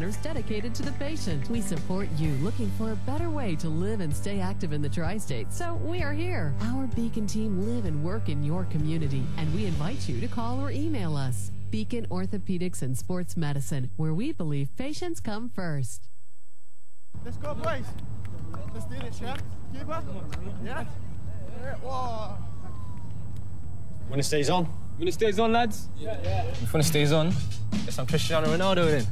centers dedicated to the patient. We support you looking for a better way to live and stay active in the tri-state, so we are here. Our Beacon team live and work in your community, and we invite you to call or email us. Beacon Orthopedics and Sports Medicine, where we believe patients come first. Let's go, boys. Let's do it, champ. Keeper? Yeah? Whoa. Winner stays on. Winner stays on, lads? Yeah. If winner stays on, guess I'm Cristiano Ronaldo then.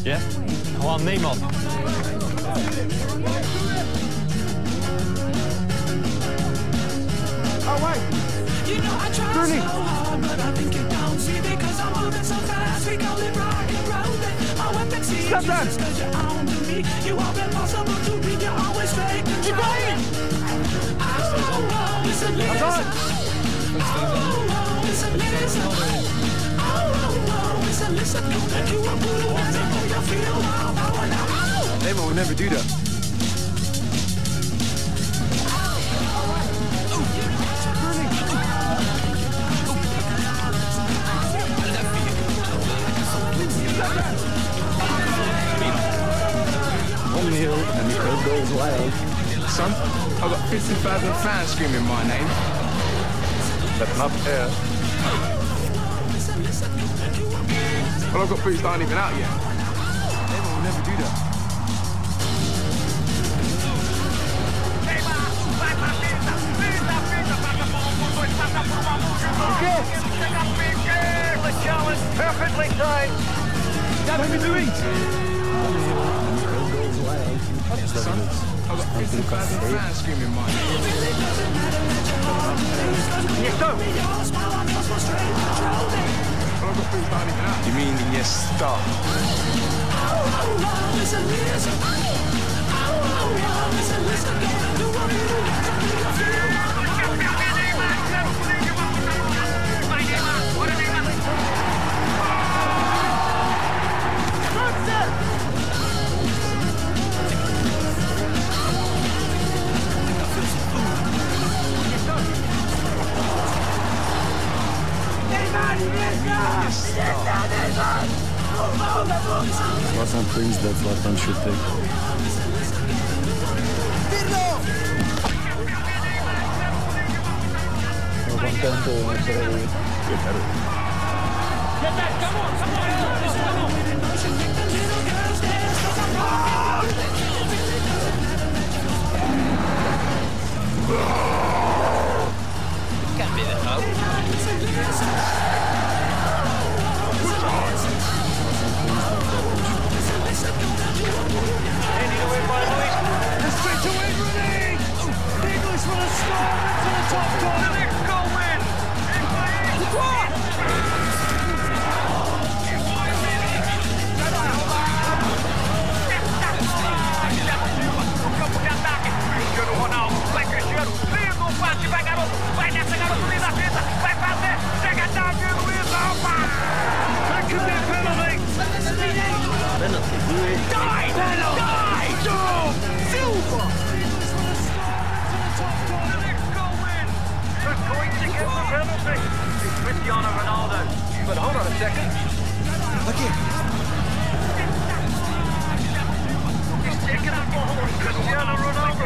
Yeah? Oh, I'm Neymar. Oh, wait. You know I try so hard, but I think you don't see because I'm moving so fast. We call it rock and rolling. My weapon sees you just because you're on to me. You are impossible to read, you're always fake control. Oh, it's a lizard. Oh, it's a lizard. Oh, it's a lizard. Don't let you a voodoo dance until you feel wow. Neymar would never do that. On the hill and the crowd goes wild. Son, I've got 50,000 fans screaming my name. But not air. Well, I've got boots that aren't even out yet. Neymar will never do that. Perfectly timed. Dad, what are you doing? Son, I've got 50,000 fans screaming my name. Yes, sir. Well, I've got boots that aren't even out. You mean Iniesta? There are some things that Zlatan should take. Get back, come on, come Can't be that loud. The switch away from the English will have scored into the top corner. The next goal win. Cristiano Ronaldo, vai Cristiano, lindo passe, vai garoto, vai nessa garoto, linda fita, vai fazer, chega Davi Luiz, opa! That could be a penalty. Die! Silva! The next goal win. They're going to get the penalty. It's Cristiano Ronaldo. But hold on a second. Look here. He's taking out for Cristiano Ronaldo.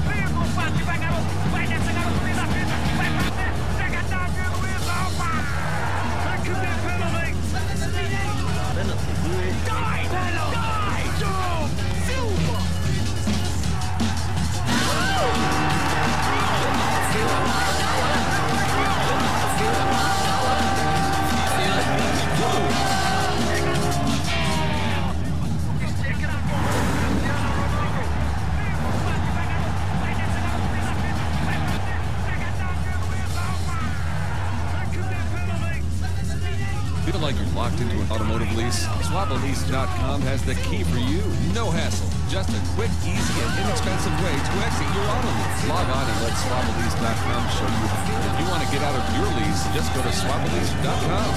Lindo passe, vai garoto, vai nessa garoto, linda fita, vai fazer, chega Davi Luiz, opa! That could be a penalty. Die! Silva! Feel like you're locked into an automotive lease? SwapAlease.com has the key for you. No hassle. Just a quick, easy, and inexpensive way to exit your auto lease. Log on and let SwapAlease.com show you how. If you want to get out of your lease, just go to SwapAlease.com.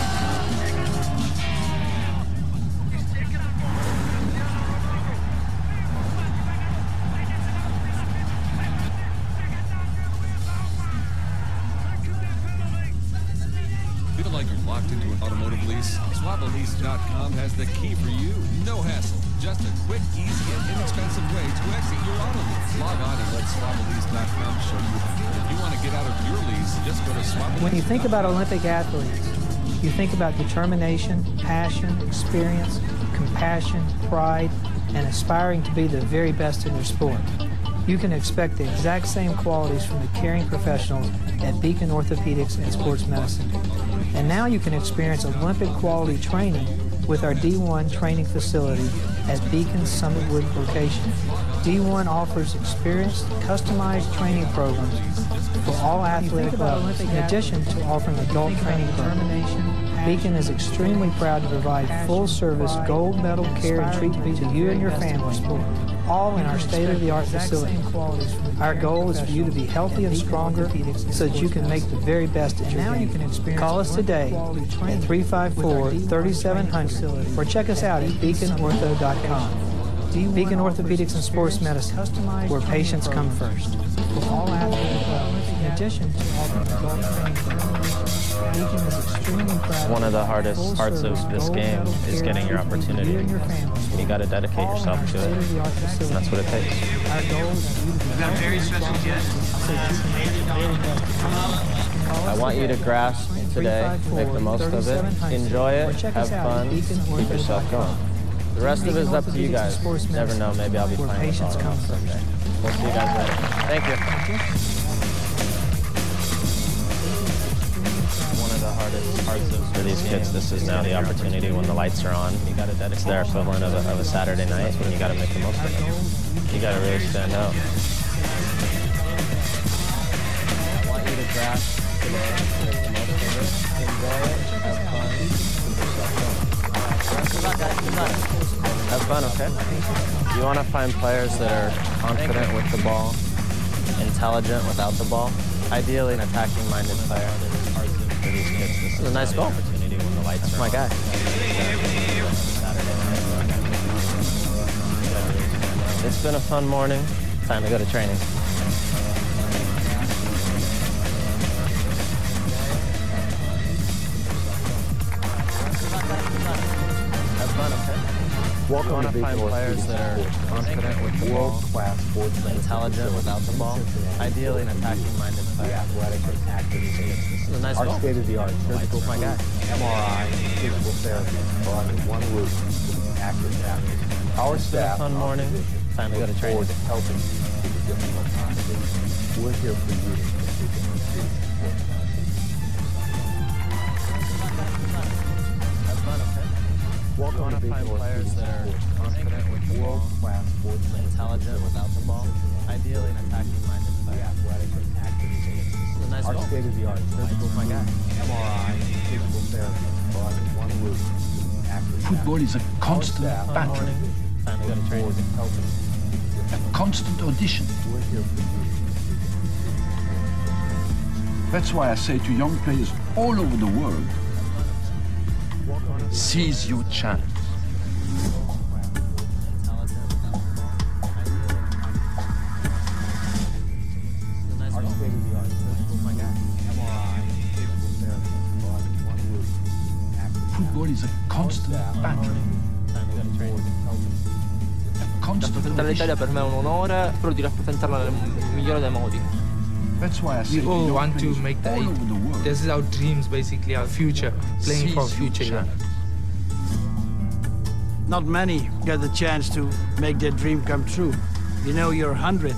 Feel like you're locked into an automotive lease? SwapAlease.com has the key for you. No hassle. Just a quick, easy, and inexpensive way to exit your auto lease. Log on and let SwapAlease.com show you how. If you want to get out of your lease, just go to SwapAlease.com. When you think about Olympic athletes, you think about determination, passion, experience, compassion, pride, and aspiring to be the very best in their sport. You can expect the exact same qualities from the caring professionals at Beacon Orthopedics and Sports Medicine. And now you can experience Olympic quality training with our D1 training facility at Beacon's Summitwood location. D1 offers experienced, customized training programs for all athletic levels, in addition to offering adult training programs. Beacon is extremely proud to provide full-service gold medal care and treatment to you and your family, all in our state-of-the-art facility. Our goal is for you to be healthy and stronger so that you can make the very best at your game. Call us today at 354-3700 or check us out at beaconortho.com. Beacon Orthopedics and Sports Medicine, where patients come first. For all athletic levels, in addition to offering adult training programs, Beacon is extremely proud. One of the hardest parts of this game is getting your opportunity. You got to dedicate yourself to it, and that's what it takes. Our goal is We've got a very special guest. I want you to grasp today, make the most of it, enjoy it, have fun, keep yourself going. The rest of it is up to you guys. Never know, maybe I'll be playing with Colorado someday. We'll see you guys later. Thank you. One of the hardest parts for these kids, this is now the opportunity when the lights are on. It's their equivalent of a Saturday night, and you got to make the most of it. You got to really stand out. I want you to grasp today, make the most of it, enjoy it, have fun, keep yourself going. Have fun, okay? You want to find players that are confident with the ball, intelligent without the ball, ideally an attacking-minded player. For these kids, this is a nice goal. That's my guy. It's been a fun morning. Time to go to training. Welcome to find players that are confident with the ball, world-class sportsmen, intelligent without the ball, ideally an attacking-minded player. athletic and active. This is a nice Our goal. state-of-the-art surgical My guy. MRI, physical therapy are under one roof with an active staff. Our It's been a staff fun morning. Time to go to look training. forward to helping you through the difficult times. We're here for you. Welcome to find players that are confident with the ball, world-class sportsmen, intelligent without the ball, ideally an attacking-minded player. athletic and active. This is a nice Our goal. state-of-the-art surgical My guy. MRI, physical therapy are under one roof with an active staff. Football is a constant Fun battle, morning. Time to go to training. a constant audition. We're here for you. That's why I say to young players all over the world, seize your chance. Football is a constant battle, a constant Rappresentare l'Italia per me è un onore, però di rappresentarla nel migliore dei modi. That's why I say We to all young want to players make the all eight. over the world, This is our dreams, basically, our future, playing for our seize your future. Yeah. chance. Not many get the chance to make their dream come true. You know you're 100,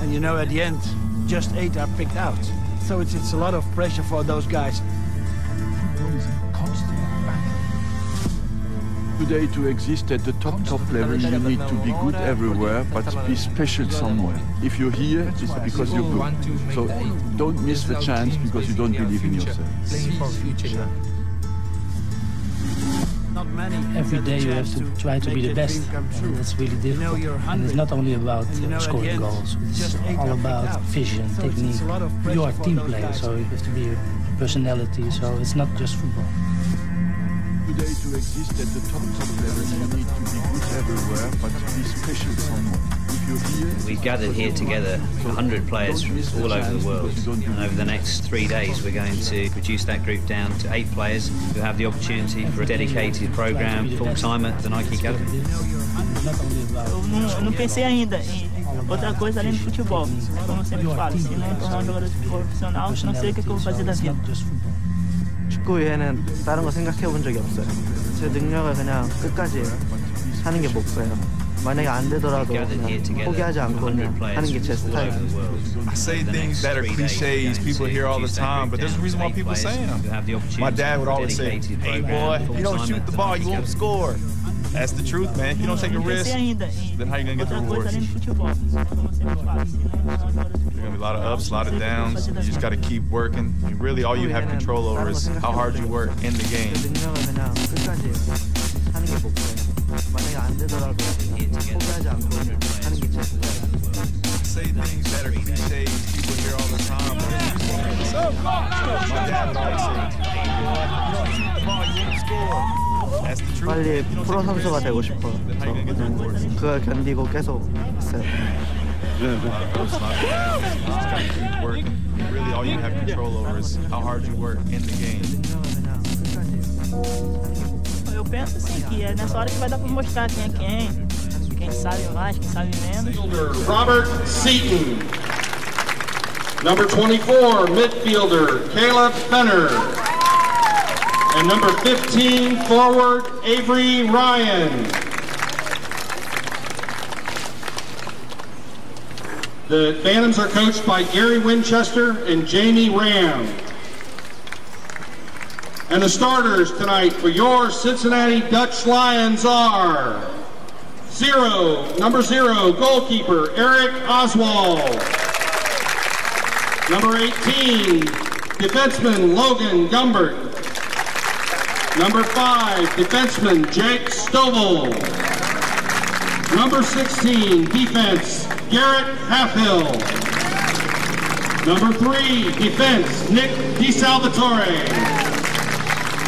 and you know at the end, just 8 are picked out. So it's a lot of pressure for those guys. Football is a constant battle. Today, to exist at the top level, you need to be good everywhere, but be special somewhere. If you're here, it's because you're good. So don't miss the chance because you don't believe in yourself. Playing for our future. Yeah. Not many Every get the day you have chance to try to be make the their best, dream come true. and that's really You know difficult. you're And it's 100, not only about and you know at the scoring end, goals, it's just 8 all are picked about out. vision, So technique. it's a lot of You pressure are a for team those player, guys. so you have to be a personality, so it's not just football. Today, to exist at the top level, you need to be good everywhere, but be special somewhere. If you're here, we've gathered here together 100 players from all over the world, and over the next 3 days we're going to reduce that group down to 8 players who have the opportunity for a dedicated program full-time at the Nike Academy. Eu não pensei ainda em outra coisa além do futebol, como eu sempre falo, se não tornar um jogador de futebol profissional, não sei o que eu vou fazer da vida. 축구 외에는 다른 거 생각해 본 적이 없어요. 제 능력을 그냥 끝까지 하는 게 목표예요. 만약에 안 되더라도 그냥 포기하지 않고 그냥 하는 게 제 스타일이에요. I say things that are cliches, people hear all the time, but there's a reason why people say them. My dad would always say, hey boy, if you don't shoot the ball, you won't score. That's the truth, man. If you don't take a risk, then how are you going to get the rewards? There's going to be a lot of ups, a lot of downs. You just got to keep working. And really, all you have control over is how hard you work in the game. Say things that are cliches, people hear all the time. My dad would always say, hey boy, if you don't shoot the ball, you won't score. 빨리 프로 선수가 되고 싶어요. 그걸 견디고 계속 했어요. Really, all you have control over is how hard you work in the game. Eu penso assim que é nessa hora que vai dar para mostrar quem é quem sabe mais, quem sabe menos. Robert Seaton. Number 24, midfielder Caleb Fenner. And number 15, forward Avery Ryan. The Bantams are coached by Gary Winchester and Jamie Ram. And the starters tonight for your Cincinnati Dutch Lions are number 0, goalkeeper Eric Oswald. Number 18, defenseman Logan Gumbert. Number 5, defenseman Jake Stovall. Number 16, defense Garrett Halfhill. Number 3, defense Nick DeSalvatore.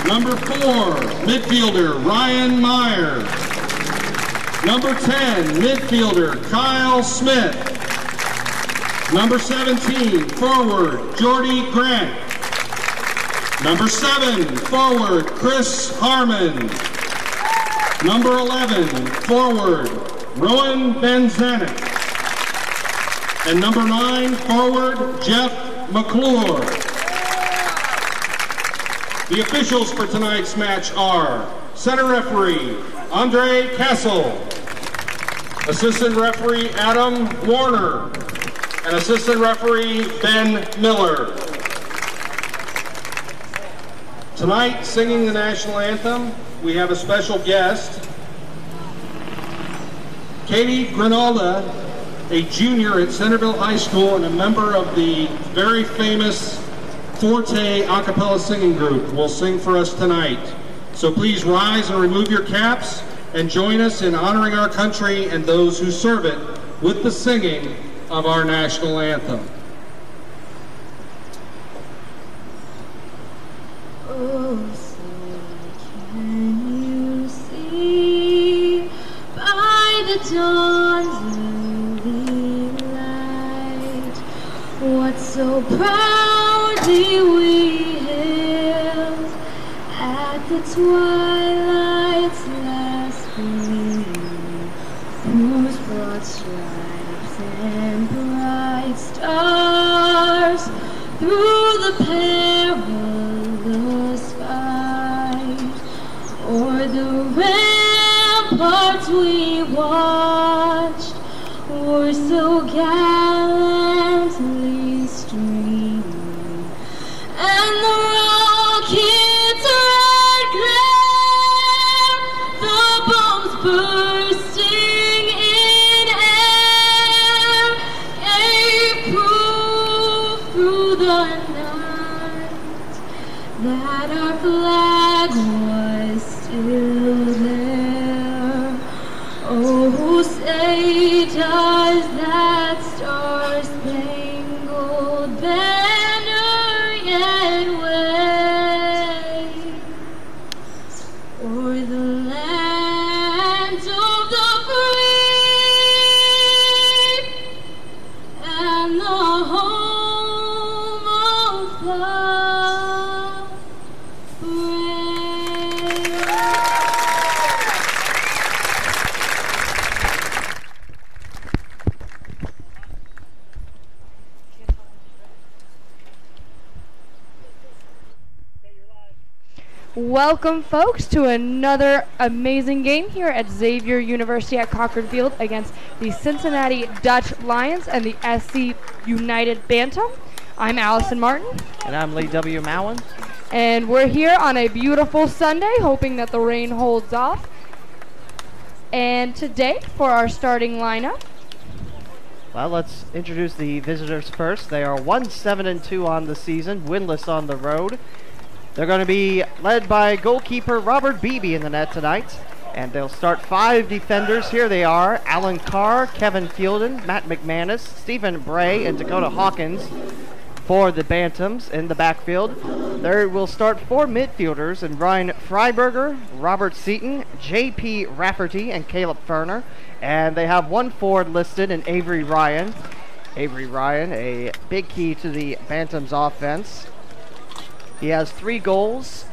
Number 4, midfielder Ryan Meyer. Number 10, midfielder Kyle Smith. Number 17, forward Jordy Grant. Number 7, forward Chris Harmon. Number 11, forward Rowan Benzanek. And number 9, forward Jeff McClure. The officials for tonight's match are center referee Andre Castle, assistant referee Adam Warner, and assistant referee Ben Miller. Tonight, singing the national anthem, we have a special guest, Katie Grinalda, a junior at Centerville High School and a member of the very famous Forte a cappella singing group, will sing for us tonight. So please rise and remove your caps and join us in honoring our country and those who serve it with the singing of our national anthem. Oh, say can you see by the dawn's early light what so proudly we hailed at the twilight's last gleam, whose broad stripes and bright stars through the perilous fight o'er the ramparts we watched were so gallantly streaming, and the rockets red glare, the bombs bursting in air, gave proof through the night that our flag was still there. Oh, say does that star-spangled banner yet wave Welcome, folks, to another amazing game here at Xavier University at Cochran Field against the Cincinnati Dutch Lions and the SC United Bantam. I'm Allison Martin. And I'm Lee W. Mowen. And we're here on a beautiful Sunday, hoping that the rain holds off. And today, for our starting lineup, well, let's introduce the visitors first. They are 1-7-2 on the season, winless on the road. They're going to be led by goalkeeper Robert Beebe in the net tonight. And they'll start 5 defenders. Here they are: Alan Carr, Kevin Fielden, Matt McManus, Stephen Bray, and Dakota Hawkins for the Bantams in the backfield. There will start 4 midfielders in Ryan Freiberger, Robert Seaton, J.P. Rafferty, and Caleb Ferner. And they have 1 forward listed in Avery Ryan. Avery Ryan, a big key to the Bantams offense. He has 3 goals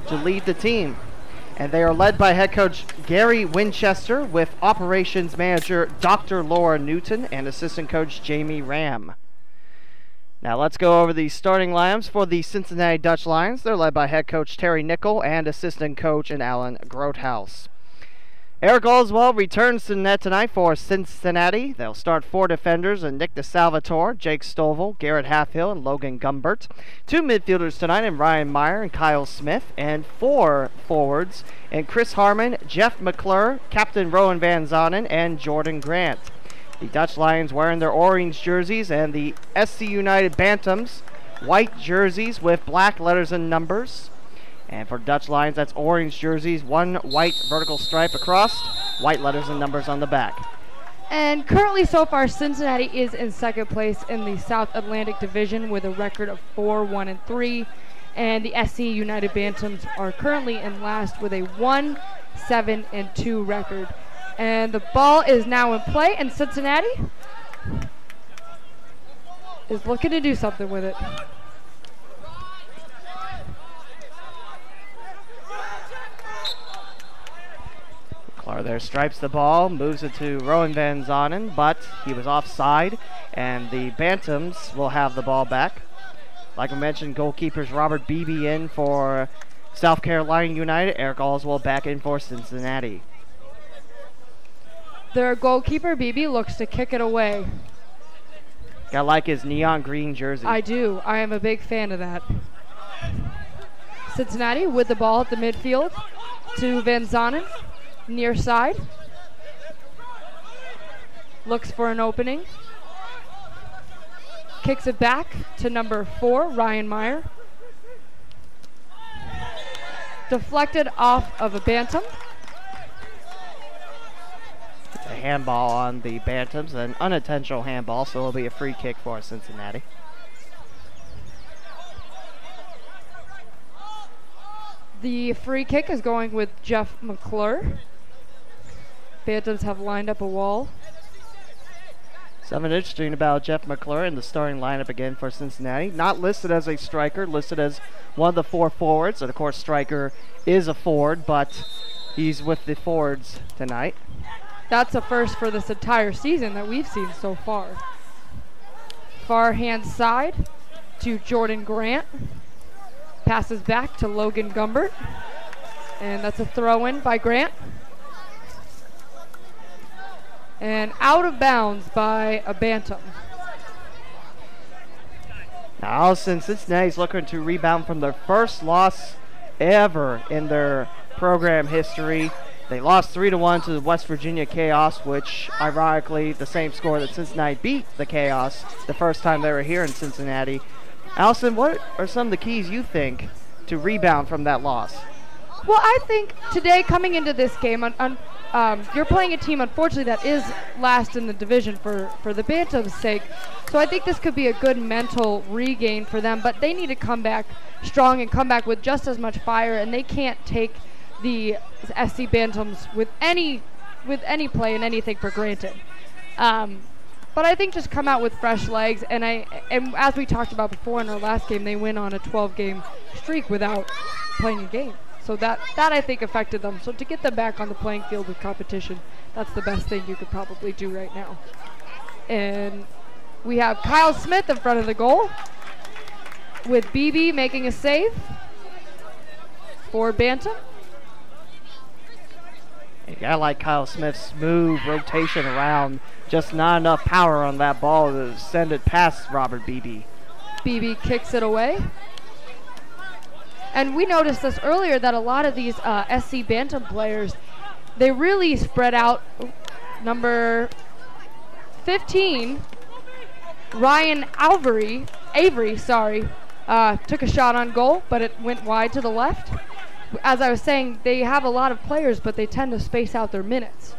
to lead the team. And they are led by head coach Gary Winchester with operations manager Dr. Laura Newton and assistant coach Jamie Ram. Now let's go over the starting lineups for the Cincinnati Dutch Lions. They're led by head coach Terry Nickel and assistant coach Alan Grothaus. Eric Oswald returns to the net tonight for Cincinnati. They'll start 4 defenders in Nick DeSalvatore, Jake Stovall, Garrett Halfhill, and Logan Gumbert. 2 midfielders tonight in Ryan Meyer and Kyle Smith, and 4 forwards in Chris Harmon, Jeff McClure, Captain Rowan Van Zonen, and Jordan Grant. The Dutch Lions wearing their orange jerseys, and the SC United Bantams white jerseys with black letters and numbers. And for Dutch Lions, that's orange jerseys, 1 white vertical stripe across, white letters and numbers on the back. And currently, so far, Cincinnati is in second place in the South Atlantic Division with a record of 4-1-3. And the SC United Bantams are currently in last with a 1-7-2 record. And the ball is now in play, and Cincinnati is looking to do something with it. McClure there stripes the ball, moves it to Rowan Van Zonen, but he was offside, and the Bantams will have the ball back. Like I mentioned, goalkeepers Robert Beebe in for South Carolina United, Eric Oswald back in for Cincinnati. Their goalkeeper, Beebe, looks to kick it away. Got like his neon green jersey. I do. I am a big fan of that. Cincinnati with the ball at the midfield to Van Zonen, near side. Looks for an opening. Kicks it back to number 4, Ryan Meyer. Deflected off of a Bantam. A handball on the Bantams, an unintentional handball, so it'll be a free kick for Cincinnati. The free kick is going with Jeff McClure. Bantams have lined up a wall. Something interesting about Jeff McClure in the starting lineup again for Cincinnati. Not listed as a striker, listed as one of the 4 forwards. And of course, striker is a forward, but he's with the forwards tonight. That's a first for this entire season that we've seen so far. Far hand side to Jordan Grant. Passes back to Logan Gumbert. And that's a throw-in by Grant. And out of bounds by a Bantam. Now, since Cincinnati's looking to rebound from their first loss ever in their program history. They lost 3-1 to the West Virginia Chaos, which, ironically, the same score that Cincinnati beat the Chaos the first time they were here in Cincinnati. Allison, what are some of the keys you think to rebound from that loss? Well, I think today, coming into this game, you're playing a team, unfortunately, that is last in the division for the Bantams' sake. So I think this could be a good mental regain for them, but they need to come back strong and come back with just as much fire, and they can't take the SC Bantams with any play and anything for granted. But I think just come out with fresh legs, and as we talked about before in our last game, they went on a 12-game streak without playing a game. So that I think affected them. So to get them back on the playing field with competition, that's the best thing you could probably do right now. And we have Kyle Smith in front of the goal with BB making a save. for Bantam. A guy like Kyle Smith's smooth rotation around, just not enough power on that ball to send it past Robert Beebe. Beebe kicks it away. And we noticed this earlier that a lot of these SC Bantam players, they really spread out. Number 15, Ryan Avery, took a shot on goal, but it went wide to the left. As I was saying, they have a lot of players, but they tend to space out their minutes.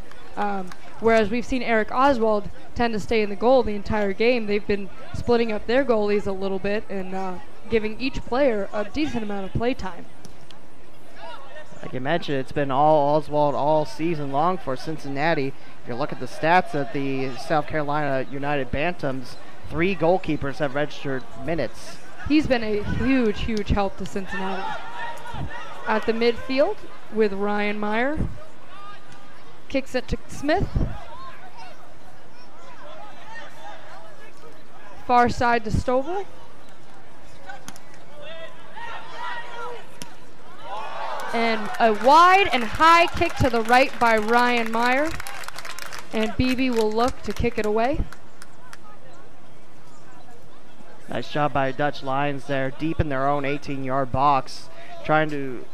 Whereas we've seen Eric Oswald tend to stay in the goal the entire game. They've been splitting up their goalies a little bit and giving each player a decent amount of play time. Like you mentioned, it's been all Oswald all season long for Cincinnati. If you look at the stats at the South Carolina United Bantams, 3 goalkeepers have registered minutes. He's been a huge, huge help to Cincinnati. At the midfield with Ryan Meyer. Kicks it to Smith. Far side to Stovall. And a wide and high kick to the right by Ryan Meyer. And Beebe will look to kick it away. Nice job by Dutch Lions there, deep in their own 18-yard box, trying to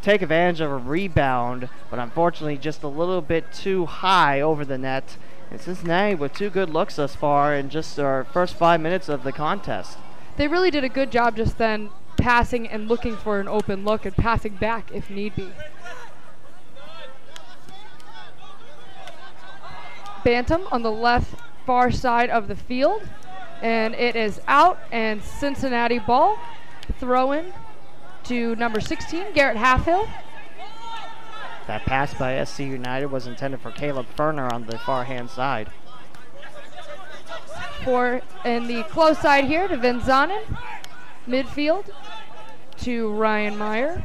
take advantage of a rebound, but unfortunately just a little bit too high over the net. And Cincinnati with 2 good looks thus far in just our first 5 minutes of the contest. They really did a good job just then passing and looking for an open look and passing back if need be. Bantam on the left far side of the field, and it is out and Cincinnati ball. Throw in to number 16, Garrett Halfhill. That pass by SC United was intended for Caleb Ferner on the far hand side. For in the close side here to Vinzanen. Midfield to Ryan Meyer.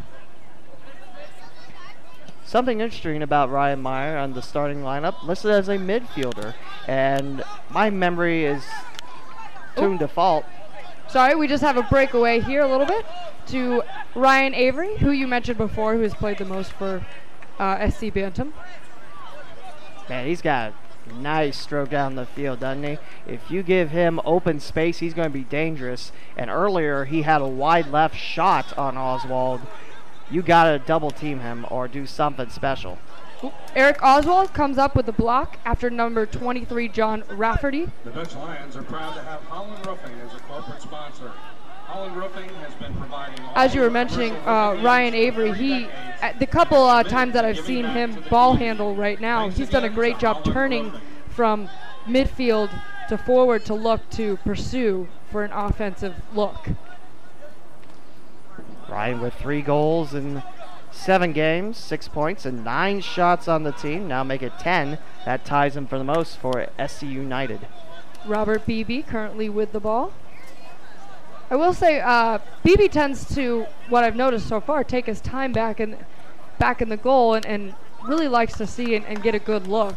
Something interesting about Ryan Meyer on the starting lineup, listed as a midfielder, and my memory is tuned to fault. Sorry, we just have a breakaway here a little bit to Ryan Avery, who you mentioned before, who has played the most for SC Bantam. Man, he's got a nice stroke down the field, doesn't he? If you give him open space, he's going to be dangerous. And earlier, he had a wide left shot on Oswald. You got to double team him or do something special. Eric Oswald comes up with the block after number 23, John Rafferty. The Dutch Lions are proud to have Holland Roofing as a corporate sponsor. Holland Roofing has been providing... As you were mentioning, Ryan Avery, the couple times that I've seen him ball handle right now, he's done a great job turning from midfield to forward to look to pursue for an offensive look. Ryan with 3 goals in 7 games, 6 points, and 9 shots on the team. Now make it 10. That ties him for the most for SC United. Robert Beebe currently with the ball. I will say, Beebe tends to, what I've noticed so far, take his time back in the goal and really likes to see and get a good look.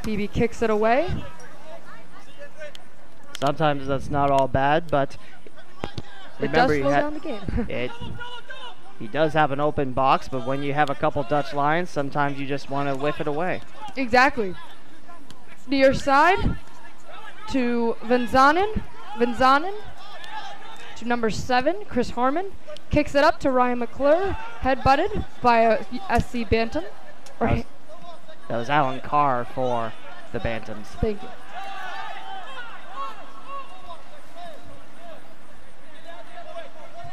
Beebe kicks it away. Sometimes that's not all bad, but remember, it does slow down the game. He does have an open box, but when you have a couple Dutch Lions, sometimes you just want to whiff it away. Exactly. Near side to Vinzanen. Vinzanen to number 7, Chris Harmon. Kicks it up to Ryan McClure. Head-butted by a SC Bantam. That was Alan Carr for the Bantams. Thank you.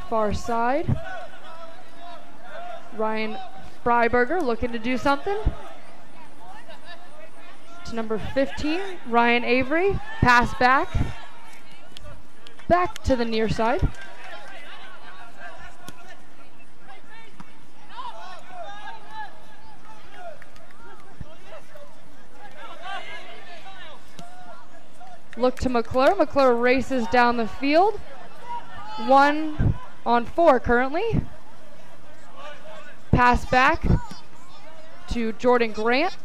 Far side. Ryan Freiberger looking to do something. To number 15, Ryan Avery. Pass back. Back to the near side. Look to McClure. McClure races down the field. 1 on 4 currently. Pass back to Jordan Grant.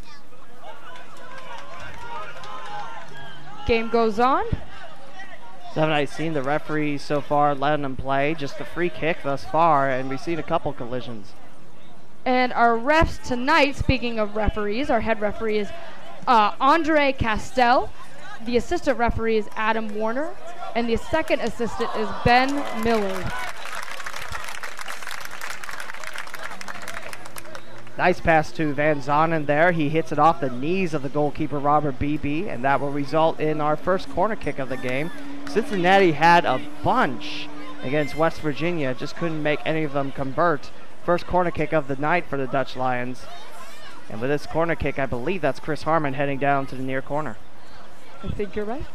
Game goes on. So haven't I seen the referees so far letting them play? Just a free kick thus far, and we've seen a couple collisions. And our refs tonight, speaking of referees, our head referee is Andre Castell. The assistant referee is Adam Warner. And the second assistant is Ben Miller. Nice pass to Van Zonen there. He hits it off the knees of the goalkeeper, Robert Beebe, and that will result in our first corner kick of the game. Cincinnati had a bunch against West Virginia, just couldn't make any of them convert. First corner kick of the night for the Dutch Lions. And with this corner kick, I believe that's Chris Harmon heading down to the near corner. I think you're right.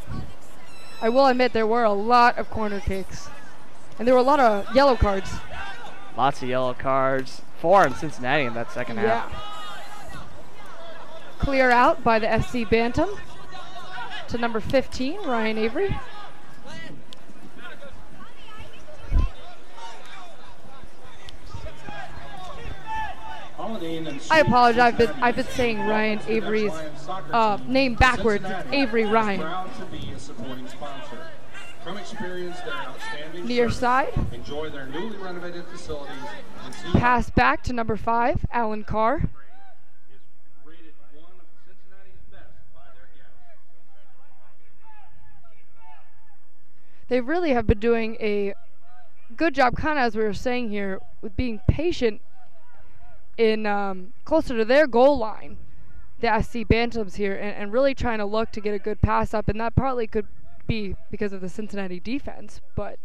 I will admit there were a lot of corner kicks. And there were a lot of yellow cards. Lots of yellow cards. 4 in Cincinnati in that second half. Clear out by the SC Bantam to number 15, Ryan Avery. I apologize, I've been saying Ryan Avery's name backwards. It's Avery Ryan. Near side. Enjoy their newly renovated facilities. Pass back to number 5, Alan Carr. They really have been doing a good job, kind of as we were saying here, with being patient in closer to their goal line, the SC Bantams here, and really trying to look to get a good pass up, and that partly could be because of the Cincinnati defense, but...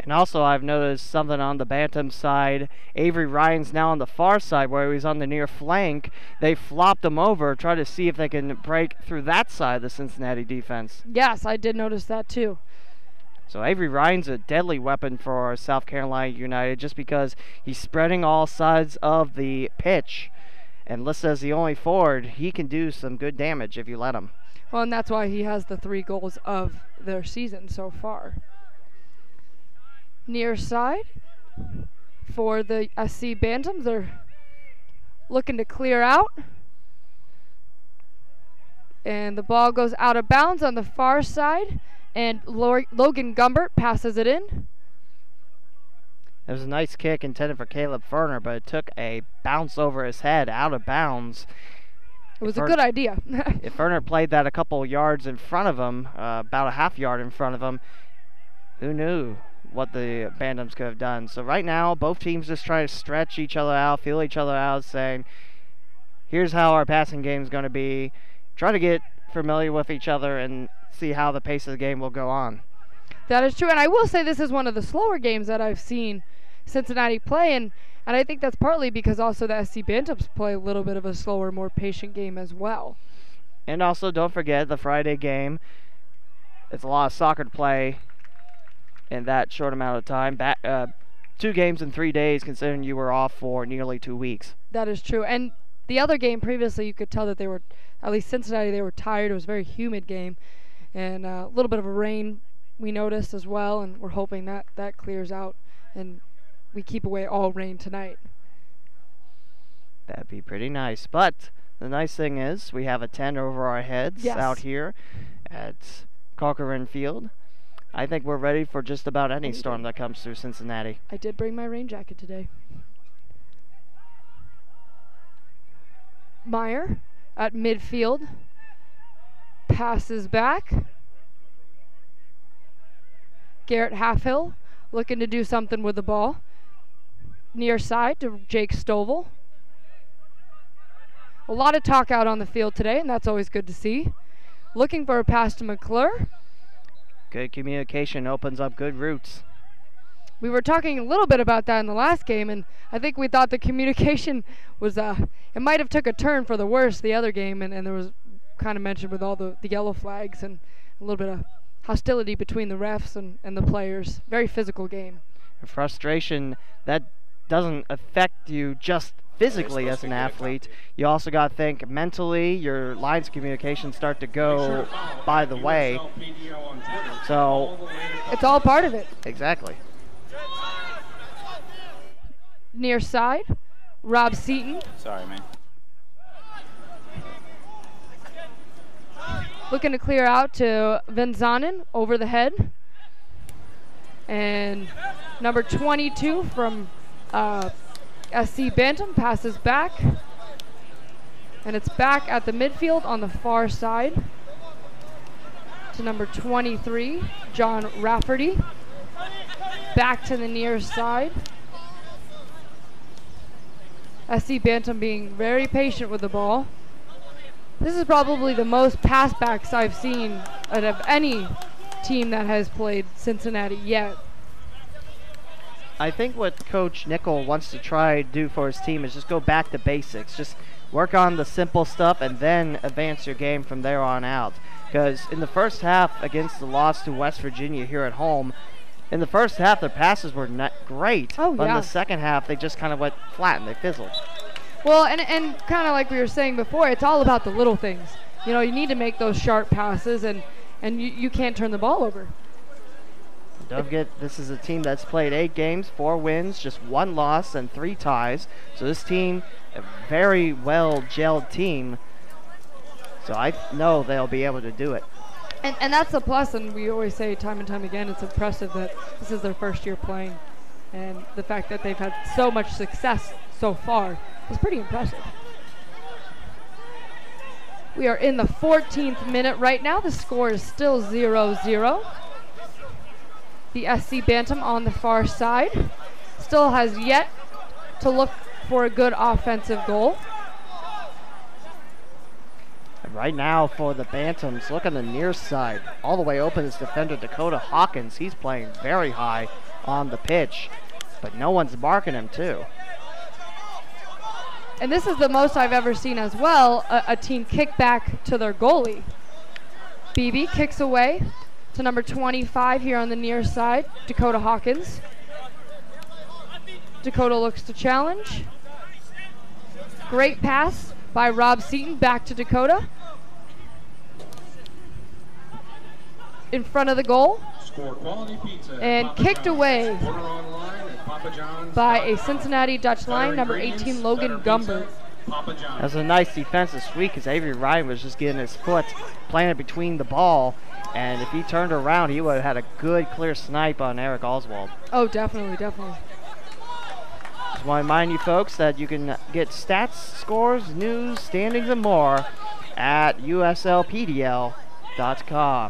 And also, I've noticed something on the Bantam side. Avery Ryan's now on the far side where he was on the near flank. They flopped him over, try to see if they can break through that side of the Cincinnati defense. Yes, I did notice that too. So Avery Ryan's a deadly weapon for South Carolina United just because he's spreading all sides of the pitch. And listed as the only forward, he can do some good damage if you let him. Well, and that's why he has the 3 goals of their season so far. Near side for the SC Bantams. They're looking to clear out. And the ball goes out of bounds on the far side. And Logan Gumbert passes it in. It was a nice kick intended for Caleb Ferner, but it took a bounce over his head out of bounds. It was a good idea. If Ferner played that a couple yards in front of him, about a half yard in front of him, who knew what the Bantams could have done. So right now, both teams just try to stretch each other out, feel each other out, saying, here's how our passing game is going to be. Try to get familiar with each other and see how the pace of the game will go on. That is true, and I will say this is one of the slower games that I've seen Cincinnati play, and I think that's partly because also the SC Bantams play a little bit of a slower, more patient game as well. And also, don't forget the Friday game. It's a lot of soccer to play in that short amount of time. 2 games in 3 days, considering you were off for nearly 2 weeks. That is true, and the other game previously, you could tell that they were, at least Cincinnati, they were tired. It was a very humid game, and a little bit of a rain we noticed as well, and we're hoping that that clears out and we keep away all rain tonight. That'd be pretty nice. But the nice thing is we have a 10 over our heads out here at Corcoran Field. I think we're ready for just about any storm that comes through Cincinnati. I did bring my rain jacket today. Meyer at midfield. Passes back. Garrett Halfhill looking to do something with the ball. Near side to Jake Stovall. A lot of talk out on the field today, and that's always good to see. Looking for a pass to McClure. Good communication opens up good routes. We were talking a little bit about that in the last game, and I think we thought the communication was, it might have took a turn for the worse the other game, and there was kind of mentioned with all the yellow flags and a little bit of hostility between the refs and the players. Very physical game. Frustration, that doesn't affect you just physically as an athlete. You also got to think mentally. Your lines of communication start to go by the way. So it's all part of it. Exactly. Near side, Rob Seaton. Sorry, man. Looking to clear out to Van Zonen over the head. And number 22 from SC Bantam passes back. And it's back at the midfield on the far side to number 23, John Rafferty. Back to the near side. SC Bantam being very patient with the ball. This is probably the most passbacks I've seen out of any team that has played Cincinnati yet. I think what Coach Nickel wants to try to do for his team is just go back to basics. Just work on the simple stuff and then advance your game from there on out. Because in the first half against the loss to West Virginia here at home, in the first half their passes were not great. Oh, but yeah. in the second half they just kind of went flat and they fizzled. Well, and kind of like we were saying before, it's all about the little things. You know, you need to make those sharp passes, and you can't turn the ball over. Don't forget, this is a team that's played 8 games, 4 wins, just 1 loss, and 3 ties. So this team, a very well-gelled team. So I know they'll be able to do it. And that's a plus, and we always say time and time again, it's impressive that this is their first year playing. And the fact that they've had so much success so far is pretty impressive. We are in the 14th minute right now. The score is still 0-0. The SC Bantam on the far side still has yet to look for a good offensive goal. And right now for the Bantams, look on the near side. All the way open is defender Dakota Hawkins. He's playing very high on the pitch, but no one's marking him too. And this is the most I've ever seen as well, a team kick back to their goalie. BB kicks away to number 25 here on the near side, Dakota Hawkins. Dakota looks to challenge. Great pass by Rob Seaton back to Dakota. In front of the goal. And kicked away by a Cincinnati Dutch Lion, number 18, Logan Gumber. That was a nice defensive sweep because Xavier Ryan was just getting his foot planted between the ball, and if he turned around, he would have had a good, clear snipe on Eric Oswald. Oh, definitely, definitely. Just want to remind you folks that you can get stats, scores, news, standings, and more at uslpdl.com.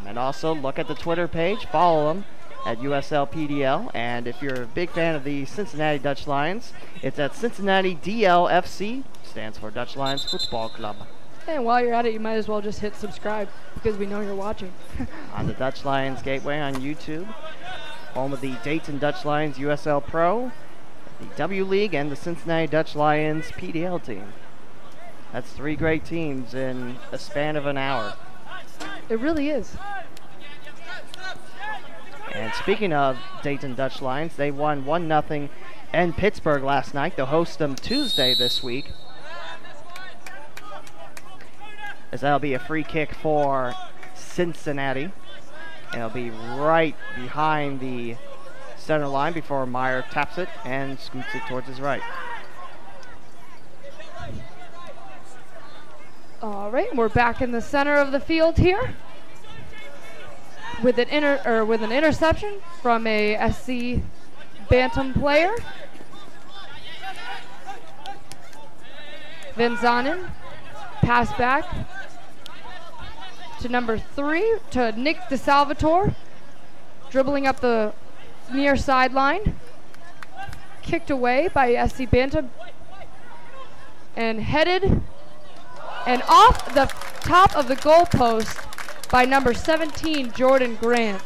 And also look at the Twitter page, follow them at USLPDL, and if you're a big fan of the Cincinnati Dutch Lions, it's at Cincinnati DLFC, stands for Dutch Lions Football Club. And while you're at it, you might as well just hit subscribe because we know you're watching. On the Dutch Lions Gateway on YouTube, home of the Dayton Dutch Lions USL Pro, the W League, and the Cincinnati Dutch Lions PDL team. That's 3 great teams in a span of an hour. It really is. And speaking of Dayton Dutch Lions, they won 1-0 in Pittsburgh last night. They'll host them Tuesday this week, as that'll be a free kick for Cincinnati. And it'll be right behind the center line before Meyer taps it and scoots it towards his right. All right, we're back in the center of the field here with an interception from a SC Bantam player. Van Zanen, pass back to number 3, to Nick DeSalvatore, dribbling up the near sideline. Kicked away by SC Bantam and headed and off the top of the goalpost by number 17, Jordan Grant.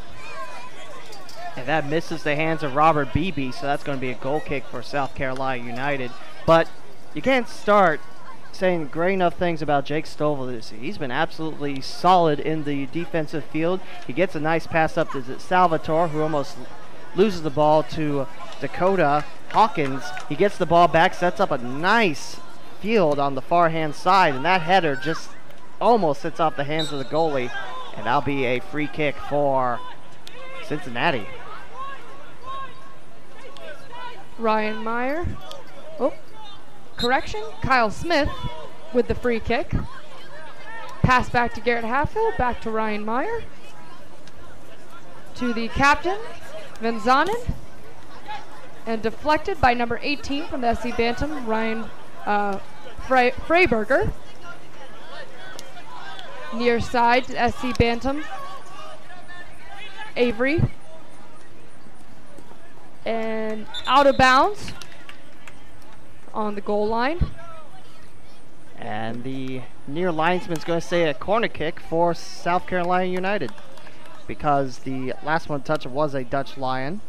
And that misses the hands of Robert Beebe, so that's going to be a goal kick for South Carolina United. But you can't start saying great enough things about Jake Stovall this year. He's been absolutely solid in the defensive field. He gets a nice pass up to Salvatore, who almost loses the ball to Dakota Hawkins. He gets the ball back, sets up a nice field on the far hand side, and that header just almost sits off the hands of the goalie, and that'll be a free kick for Cincinnati. Ryan Meyer. Oh, correction. Kyle Smith with the free kick. Pass back to Garrett Hatfield, back to Ryan Meyer. To the captain, Van Zanen. And deflected by number 18 from the SC Bantam, Ryan Freiberger. Near side to SC Bantam, Avery. And out of bounds on the goal line. And the near linesman's going to say a corner kick for South Carolina United, because the last one touch was a Dutch Lion.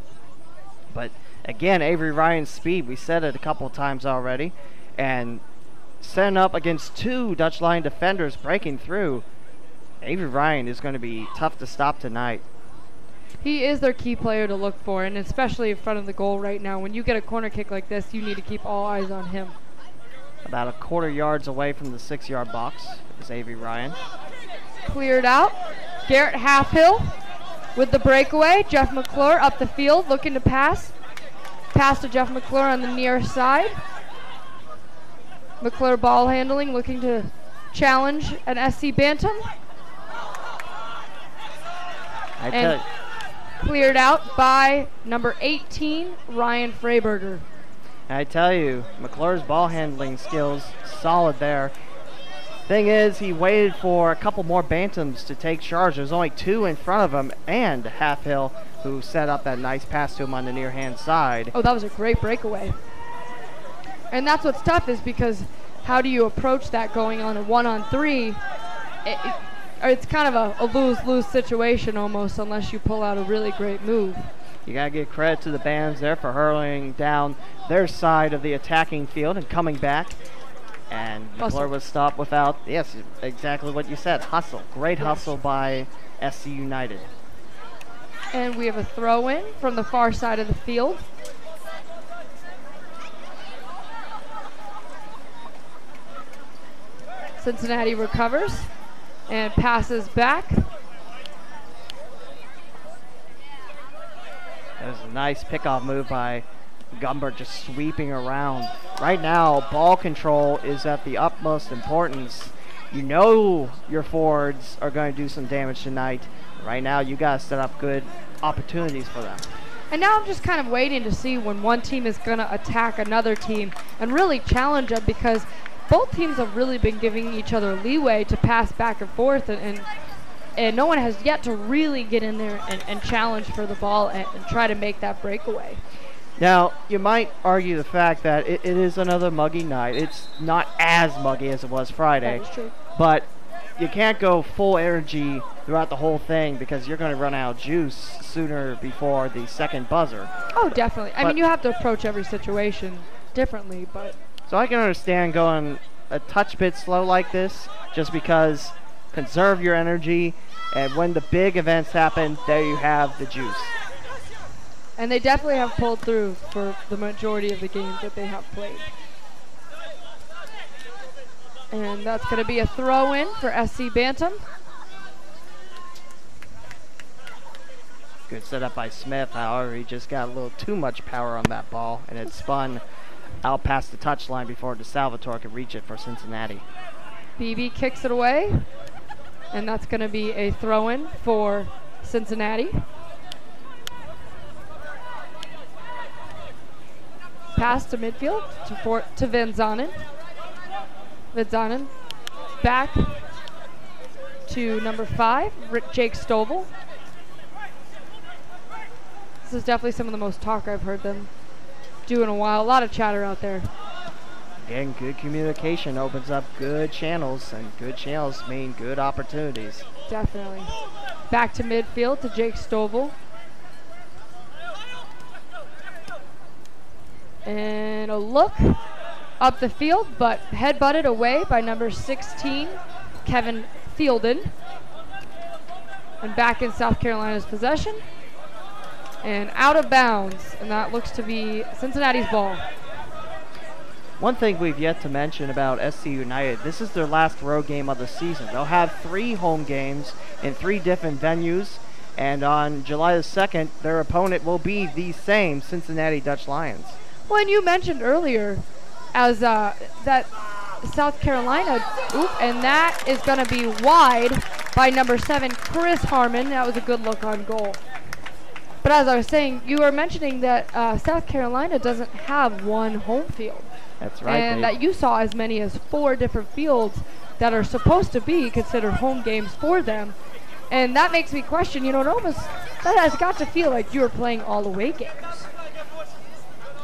But again, Avery Ryan's speed, we said it a couple of times already, and setting up against two Dutch Lion defenders breaking through, Avery Ryan is going to be tough to stop tonight. He is their key player to look for, and especially in front of the goal right now. When you get a corner kick like this, you need to keep all eyes on him. About a quarter yards away from the 6-yard box is Avery Ryan. Cleared out. Garrett Halfhill with the breakaway. Jeff McClure up the field looking to pass. Pass to Jeff McClure on the near side. McClure ball handling, looking to challenge an SC Bantam. And cleared out by number 18, Ryan Freiberger. I tell you, McClure's ball handling skills solid there. Thing is, he waited for a couple more Bantams to take charge. There's only two in front of him, and Halfhill, who set up that nice pass to him on the near hand side. Oh, that was a great breakaway. And that's what's tough, is because how do you approach that going on a 1-on-3? It's kind of a lose-lose situation almost, unless you pull out a really great move. You got to give credit to the Bantams there for hurling down their side of the attacking field and coming back. And McClure was stopped without, yes, exactly what you said, hustle. Great hustle by SC United. And we have a throw-in from the far side of the field. Cincinnati recovers and passes back. That was a nice pickoff move by Gumbert, just sweeping around. Right now, ball control is at the utmost importance. You know your forwards are going to do some damage tonight. Right now, you got to set up good opportunities for them. And now I'm just kind of waiting to see when one team is going to attack another team and really challenge them, because both teams have really been giving each other leeway to pass back and forth, and no one has yet to really get in there and challenge for the ball and try to make that breakaway. Now, you might argue the fact that it is another muggy night. It's not as muggy as it was Friday. That is true. But you can't go full energy throughout the whole thing, because you're going to run out of juice sooner before the second buzzer. Oh, definitely. I mean, you have to approach every situation differently, but... So I can understand going a touch bit slow like this, just because conserve your energy, and when the big events happen, there you have the juice. And they definitely have pulled through for the majority of the games that they have played. And that's going to be a throw-in for SC Bantam. Good setup by Smith. However, he just got a little too much power on that ball, and it spun out past the touchline before DeSalvatore could reach it for Cincinnati. BB kicks it away, and that's going to be a throw-in for Cincinnati. Pass to midfield to Van Zanen. Van Zanen back to number 5, Jake Stovall. This is definitely some of the most talk I've heard them do in a while. A lot of chatter out there. Again, good communication opens up good channels, and good channels mean good opportunities. Definitely. Back to midfield to Jake Stovall. And a look up the field, but head-butted away by number 16, Kevin Fielden. And back in South Carolina's possession. And out of bounds, and that looks to be Cincinnati's ball. One thing we've yet to mention about SC United, this is their last road game of the season. They'll have 3 home games in 3 different venues, and on July the 2nd, their opponent will be the same Cincinnati Dutch Lions. Well, and you mentioned earlier as that South Carolina, and that is going to be wide by number 7, Chris Harmon. That was a good look on goal. But as I was saying, you were mentioning that South Carolina doesn't have one home field. That's right. And that you saw as many as 4 different fields that are supposed to be considered home games for them. And that makes me question, you know, that has got to feel like you were playing all away games.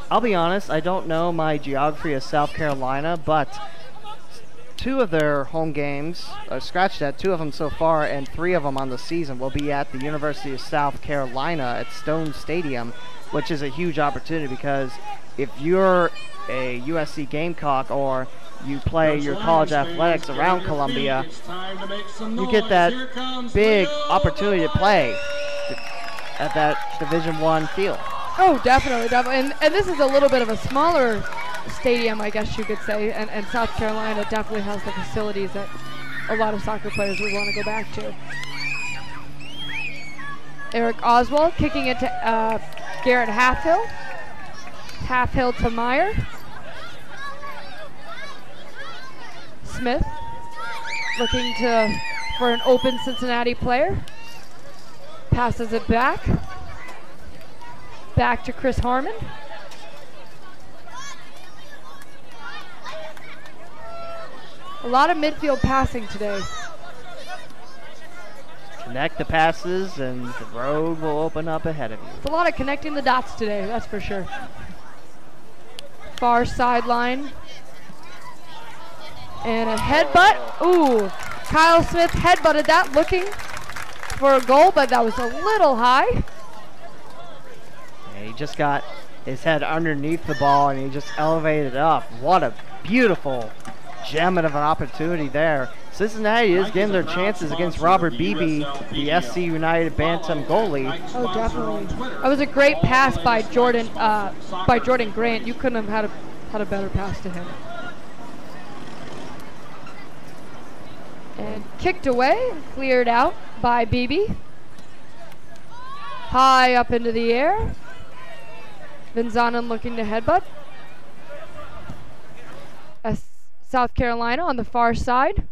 I'll be honest, I don't know my geography of South Carolina, but 2 of their home games, scratch that, 2 of them so far, and 3 of them on the season will be at the University of South Carolina at Stone Stadium, which is a huge opportunity because if you're a USC Gamecock or you play your college athletics around Columbia, you get that big opportunity to play at that Division I field. Oh, definitely, definitely. And this is a little bit of a smaller stadium, I guess you could say, and South Carolina definitely has the facilities that a lot of soccer players would want to go back to. Eric Oswald kicking it to Garrett Halfhill. Halfhill to Meyer. Smith looking for an open Cincinnati player. Passes it back. Back to Chris Harmon. A lot of midfield passing today. Connect the passes and the road will open up ahead of you. It's a lot of connecting the dots today, that's for sure. Far sideline. And a headbutt. Ooh, Kyle Smith headbutted that, looking for a goal, but that was a little high. Yeah, he just got his head underneath the ball and he just elevated up. What a beautiful gem of an opportunity there. Cincinnati is getting their chances against Robert Beebe, the SC United Bantam goalie. Oh, definitely. That was a great pass by Jordan Grant. You couldn't have had a better pass to him. And kicked away, cleared out by Beebe. High up into the air. Vinzanen looking to headbutt. South Carolina on the far side.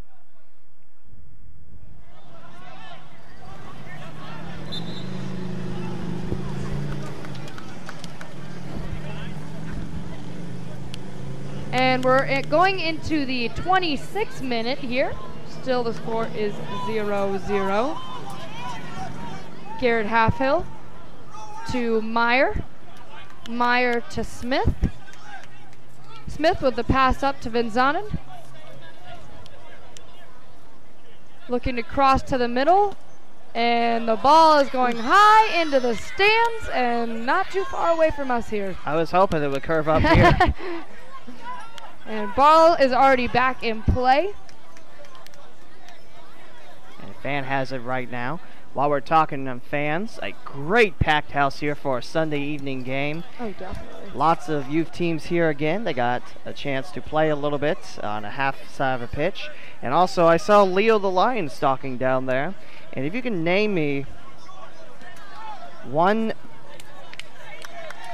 And we're going into the 26th minute here. Still the score is 0-0. Garrett Halfhill to Meyer. Meyer to Smith. Smith with the pass up to Vinzanen. Looking to cross to the middle. And the ball is going high into the stands and not too far away from us here. I was hoping it would curve up here. And ball is already back in play. And fan has it right now. While we're talking to fans, a great packed house here for a Sunday evening game. Oh, definitely. Lots of youth teams here again. They got a chance to play a little bit on a half side of a pitch. And also, I saw Leo the Lion stalking down there. And if you can name me one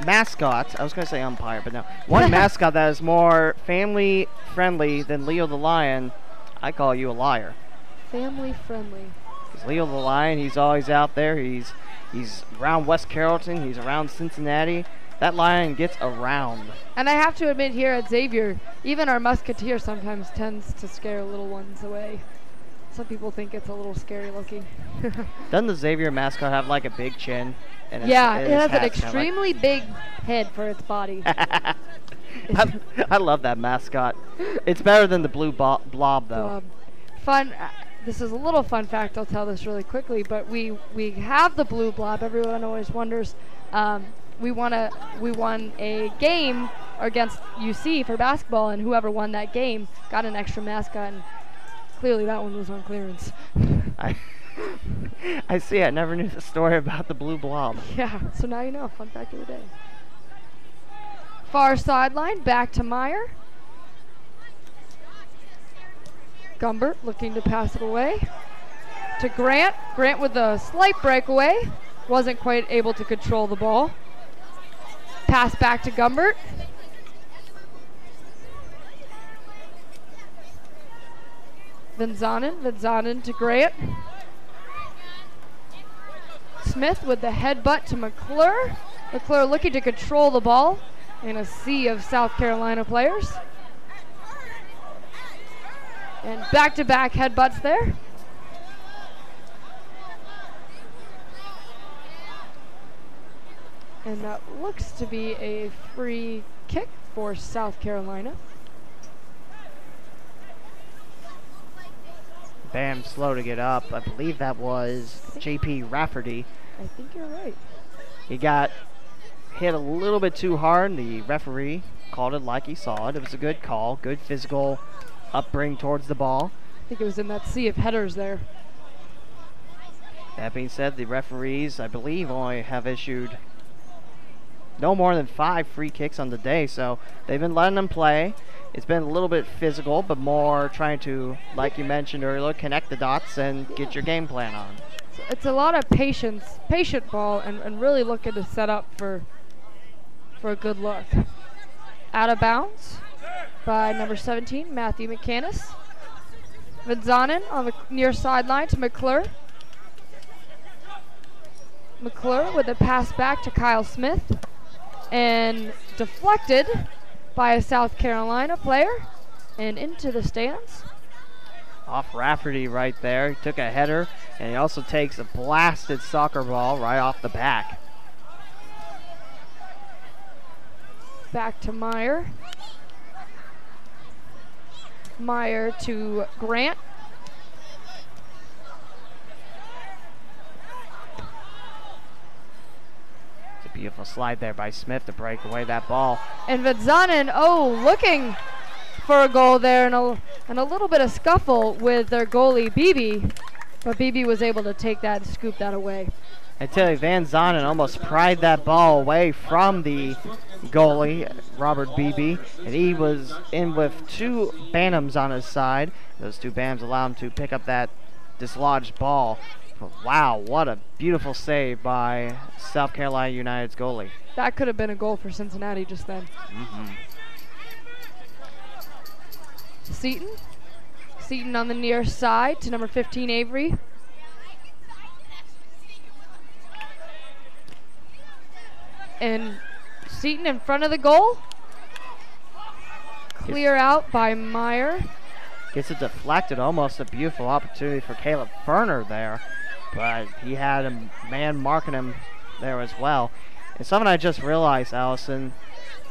mascot, I was going to say umpire, but no. One mascot that is more family friendly than Leo the Lion, I call you a liar. Family friendly. Because Leo the Lion, he's always out there. He's around West Carrollton. He's around Cincinnati. That lion gets around. And I have to admit here at Xavier, even our musketeer sometimes tends to scare little ones away. Some people think it's a little scary looking. Doesn't the Xavier mascot have like a big chin? And yeah, it has an extremely big head for its body. I love that mascot. It's better than the blue blob though. Fun. This is a little fun fact. I'll tell this really quickly, but we have the blue blob. Everyone always wonders. We won a game against UC for basketball, and whoever won that game got an extra mascot. And clearly, that one was on clearance. I see. I never knew the story about the blue blob. Yeah. So now you know. Fun fact of the day. Far sideline, back to Meyer. Gumbert looking to pass it away to Grant. Grant with a slight breakaway. Wasn't quite able to control the ball. Pass back to Gumbert. Vinzanen to Grant. Smith with the headbutt to McClure. McClure looking to control the ball in a sea of South Carolina players. And back-to-back headbutts there. And that looks to be a free kick for South Carolina. Bam, slow to get up. I believe that was J.P. Rafferty. I think you're right. He got hit a little bit too hard. The referee called it like he saw it. It was a good call, good physical upbring towards the ball. I think it was in that sea of headers there. That being said, the referees, I believe, only have issued no more than 5 free kicks on the day, so they've been letting them play. It's been a little bit physical, but more trying to, like you mentioned earlier, connect the dots and get your game plan on. It's a lot of patient ball, and really looking to set up for a good look. Out of bounds by number 17, Matthew McCannis. Vidzanen on the near sideline to McClure. McClure with a pass back to Kyle Smith, and deflected by a South Carolina player and into the stands. Off Rafferty right there. He took a header, and he also takes a blasted soccer ball right off the back. Back to Meyer. Meyer to Grant. It's a beautiful slide there by Smith to break away that ball. And Vidzanen, looking for a goal there, and a little bit of scuffle with their goalie, Beebe. But Beebe was able to take that and scoop that away. I tell you, Van Zonen almost pried that ball away from the goalie, Robert Beebe, and he was in with 2 Bantams on his side. Those 2 Bantams allowed him to pick up that dislodged ball. But wow, what a beautiful save by South Carolina United's goalie. That could have been a goal for Cincinnati just then. Seaton on the near side to number 15, Avery. And Seaton in front of the goal. Clear out by Meyer. Gets it deflected, almost a beautiful opportunity for Caleb Ferner there. But he had a man marking him there as well. And something I just realized, Allison,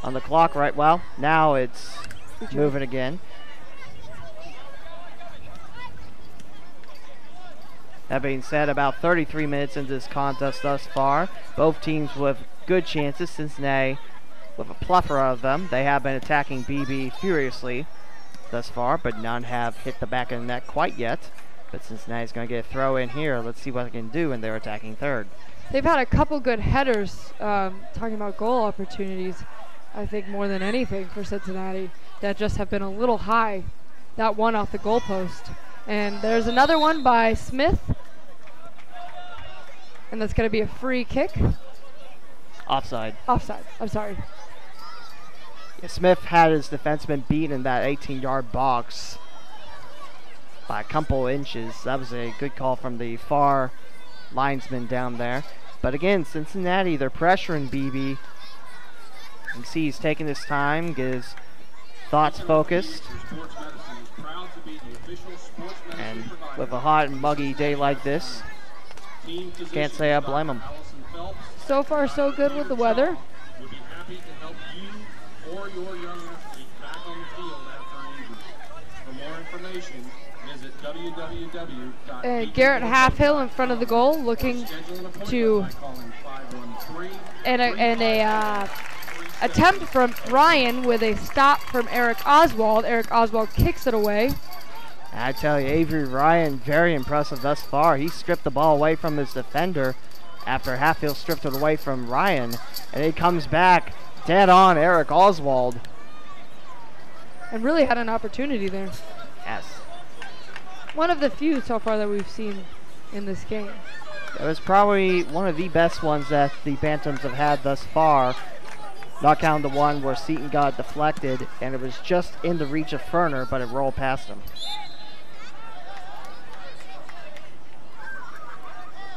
on the clock right, well, now it's moving again. That being said, about 33 minutes into this contest thus far, both teams with good chances. Cincinnati with a plethora of them. They have been attacking BB furiously thus far, but none have hit the back of the net quite yet. But Cincinnati's going to get a throw in here. Let's see what they can do, and they're attacking third. They've had a couple good headers, talking about goal opportunities, I think more than anything for Cincinnati, that just have been a little high. That one off the goalpost. And there's another one by Smith. And that's going to be a free kick. Offside. Offside. I'm sorry. Yeah, Smith had his defenseman beaten in that 18-yard box by a couple inches. That was a good call from the far linesman down there. But again, Cincinnati, they're pressuring BB. You can see he's taking his time, get his thoughts focused. And with a hot and muggy day like this, can't say I blame him. So far, so good with the weather. We'd be happy to help you or your young athlete back on the field after an injury. For more information, visit www. Garrett Halfhill in front of the goal, looking to an attempt from Ryan with a stop from Eric Oswald. Eric Oswald kicks it away. I tell you, Avery Ryan, very impressive thus far. He stripped the ball away from his defender after Halfhill stripped it away from Ryan, and it comes back dead on Eric Oswald. And really had an opportunity there. Yes. One of the few so far that we've seen in this game. It was probably one of the best ones that the Bantams have had thus far. Not counting the one where Seaton got deflected, and it was just in the reach of Ferner, but it rolled past him.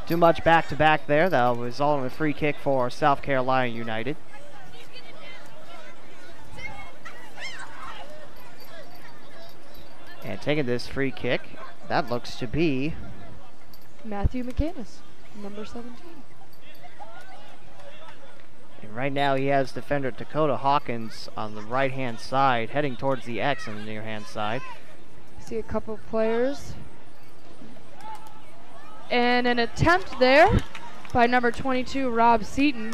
Too much back-to-back there. That will result in a free kick for South Carolina United. And taking this free kick, that looks to be Matthew McCandless, number 17. And right now he has defender Dakota Hawkins on the right-hand side, heading towards the X on the near-hand side. See a couple of players. And an attempt there by number 22, Rob Seaton.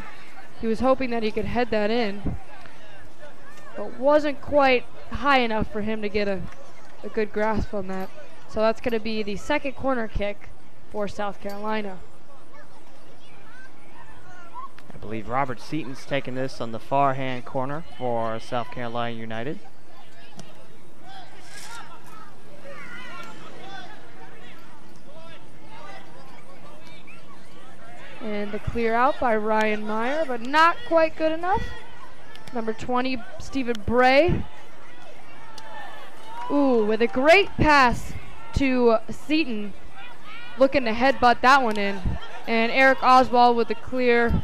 He was hoping that he could head that in, but wasn't quite high enough for him to get a good grasp on that. So that's going to be the second corner kick for South Carolina. I believe Robert Seaton's taking this on the far-hand corner for South Carolina United. And the clear out by Ryan Meyer, but not quite good enough. Number 20, Stephen Bray. Ooh, with a great pass to Seaton, looking to headbutt that one in. And Eric Oswald with the clear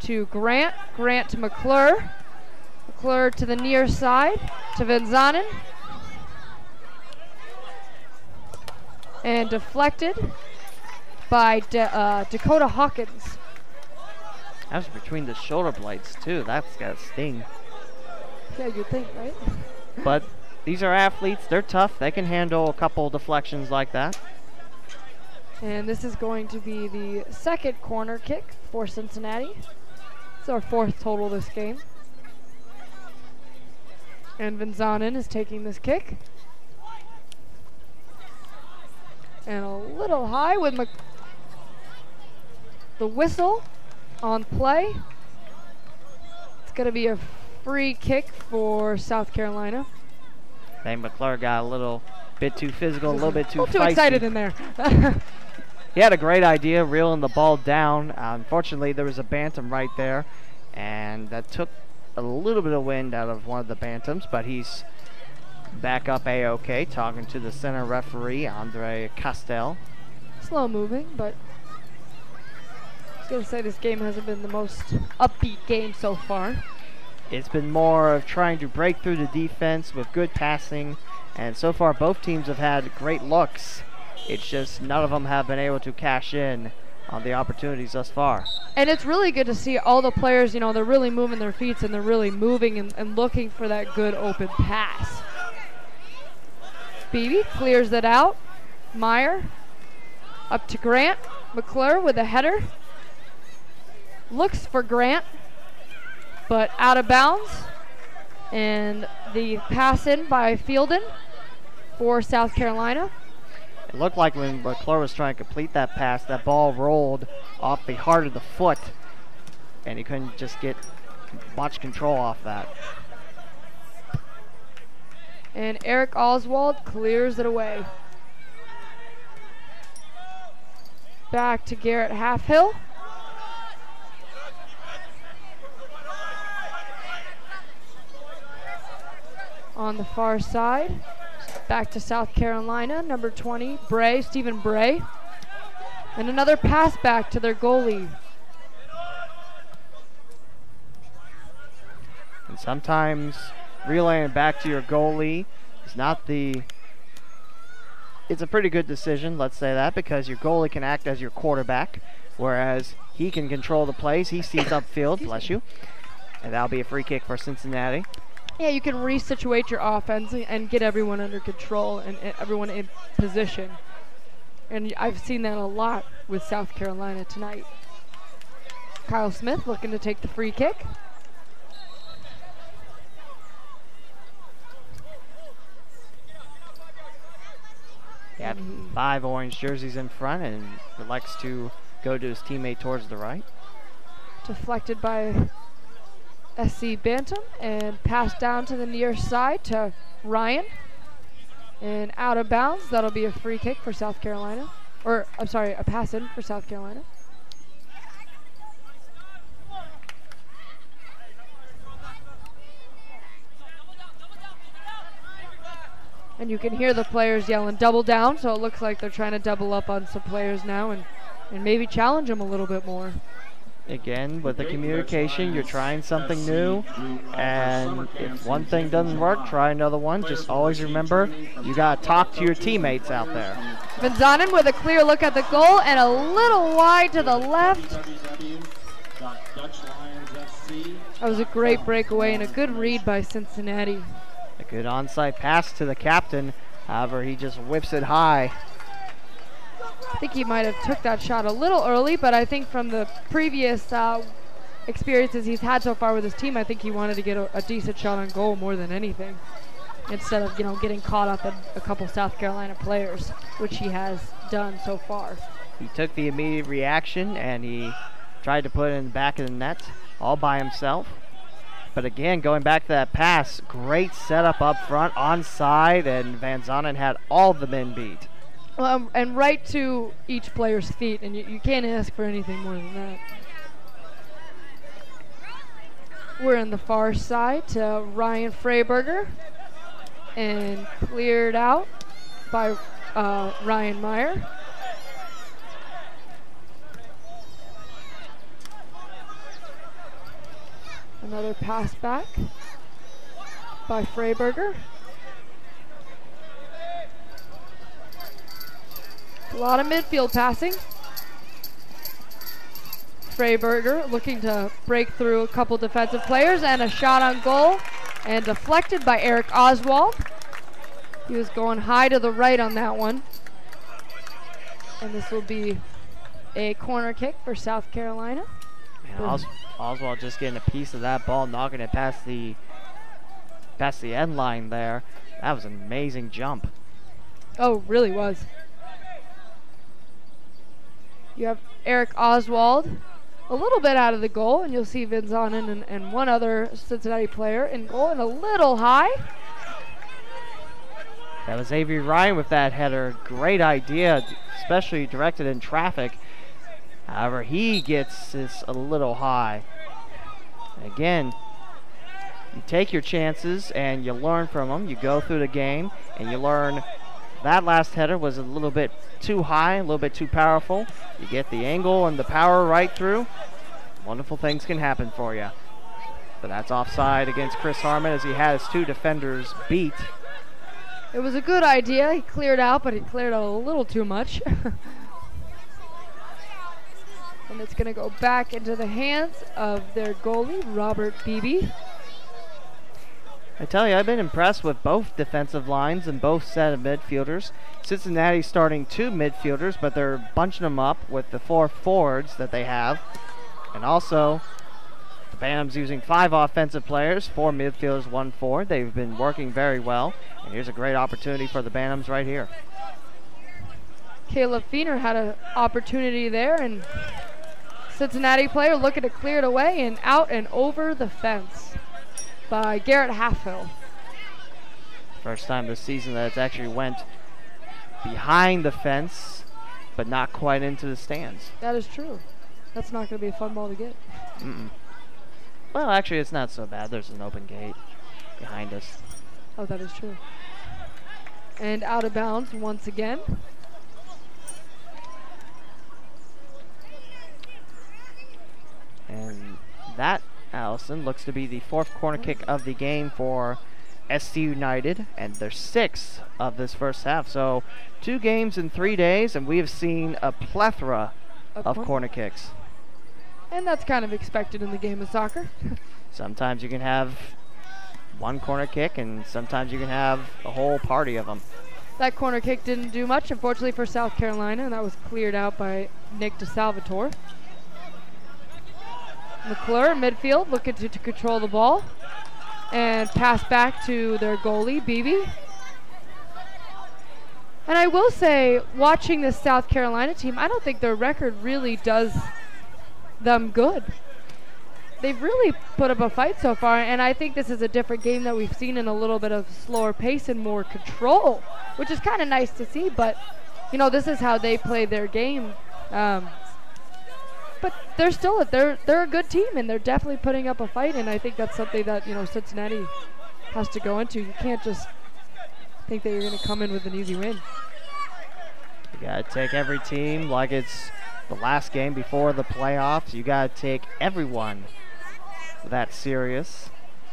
to Grant. Grant to McClure. McClure to the near side to Van Zanen. And deflected by Dakota Hawkins. That was between the shoulder blades too. That's got to sting. Yeah, you'd think, right? But these are athletes. They're tough. They can handle a couple deflections like that. And this is going to be the second corner kick for Cincinnati. It's our fourth total this game. And Van Zanen is taking this kick. And a little high with the whistle on play. It's going to be a free kick for South Carolina. I think McClure got a little bit too physical, a little bit too feisty. Too excited in there. He had a great idea, reeling the ball down. Unfortunately, there was a bantam right there, and that took a little bit of wind out of one of the bantams, but he's back up A-OK, talking to the center referee, Andre Castell. Slow moving, but I was going to say this game hasn't been the most upbeat game so far. It's been more of trying to break through the defense with good passing, and so far both teams have had great looks. It's just none of them have been able to cash in on the opportunities thus far. And it's really good to see all the players, you know, they're really moving their feet and they're really moving and looking for that good open pass. Beebe clears that out. Meyer up to Grant. McClure with a header. Looks for Grant, but out of bounds. And the pass in by Fielden for South Carolina. It looked like when McClure was trying to complete that pass, that ball rolled off the heart of the foot, and he couldn't just get much control off that. And Eric Oswald clears it away. Back to Garrett Halfhill. On the far side. Back to South Carolina, number 20, Bray, Stephen Bray. And another pass back to their goalie. And sometimes relaying back to your goalie is not the... It's a pretty good decision, let's say that, because your goalie can act as your quarterback, whereas he can control the plays. He sees upfield, bless you. And that'll be a free kick for Cincinnati. Yeah, you can resituate your offense and get everyone under control and everyone in position. And I've seen that a lot with South Carolina tonight. Kyle Smith looking to take the free kick. He had 5 orange jerseys in front and likes to go to his teammate towards the right. Deflected by SC Bantam and passed down to the near side to Ryan. And out of bounds, that'll be a free kick for South Carolina. Or, I'm sorry, a pass in for South Carolina. And you can hear the players yelling double down, so it looks like they're trying to double up on some players now and and maybe challenge him a little bit more. Again, with the communication, you're trying something new, and if one thing doesn't work, try another one. Just always remember, you got to talk to your teammates out there. Vanzanen with a clear look at the goal and a little wide to the left. That was a great breakaway and a good read by Cincinnati. A good onside pass to the captain. However, he just whips it high. I think he might have took that shot a little early, but I think from the previous experiences he's had so far with his team, I think he wanted to get a decent shot on goal more than anything, instead of, you know, getting caught up in a couple South Carolina players, which he has done so far. He took the immediate reaction and he tried to put it in the back of the net all by himself. But again, going back to that pass, great setup up front, onside, and Vanzanen had all the men beat. Well, and right to each player's feet, and you can't ask for anything more than that. We're on the far side to Ryan Freiberger, and cleared out by Ryan Meyer. Another pass back by Freiberger. A lot of midfield passing. Freiberger looking to break through a couple defensive players, and a shot on goal, and deflected by Eric Oswald. He was going high to the right on that one. And this will be a corner kick for South Carolina. Man, Oswald just getting a piece of that ball, knocking it past the end line there. That was an amazing jump. Oh, really was. You have Eric Oswald a little bit out of the goal, and you'll see Vanzanen and one other Cincinnati player in goal, and a little high. That was Xavier Ryan with that header. Great idea, especially directed in traffic. However, he gets this a little high. Again, you take your chances and you learn from them. You go through the game and you learn that last header was a little bit too high, a little bit too powerful. You get the angle and the power right through. Wonderful things can happen for you. But that's offside against Chris Harmon as he had his two defenders beat. It was a good idea. He cleared out, but he cleared out a little too much. And it's going to go back into the hands of their goalie, Robert Beebe. I tell you, I've been impressed with both defensive lines and both set of midfielders. Cincinnati starting two midfielders, but they're bunching them up with the 4 forwards that they have. And also, the Bantams using 5 offensive players, 4 midfielders, 1 forward. They've been working very well. And here's a great opportunity for the Bantams right here. Caleb Feener had an opportunity there, and Cincinnati player looking to clear it away, and out and over the fence by Garrett Halfhill. First time this season that it's actually went behind the fence, but not quite into the stands. That is true. That's not going to be a fun ball to get. Well, actually, it's not so bad. There's an open gate behind us. Oh, that is true. And out of bounds once again. And that, Allison, looks to be the 4th corner kick of the game for SC United, and their 6th of this first half. So 2 games in 3 days, and we have seen a plethora of corner kicks. And that's kind of expected in the game of soccer. Sometimes you can have 1 corner kick, and sometimes you can have a whole party of them. That corner kick didn't do much, unfortunately, for South Carolina, and that was cleared out by Nick DeSalvatore. McClure in midfield looking to control the ball and pass back to their goalie, Beebe. And I will say, watching this South Carolina team, I don't think their record really does them good. They've really put up a fight so far, and I think this is a different game that we've seen in a little bit of slower pace and more control, which is kind of nice to see, but, you know, this is how they play their game. But they're still they're a good team, and they're definitely putting up a fight, and I think that's something that, you know, Cincinnati has to go into. You can't just think that you're going to come in with an easy win. You got to take every team like it's the last game before the playoffs. You got to take everyone that serious.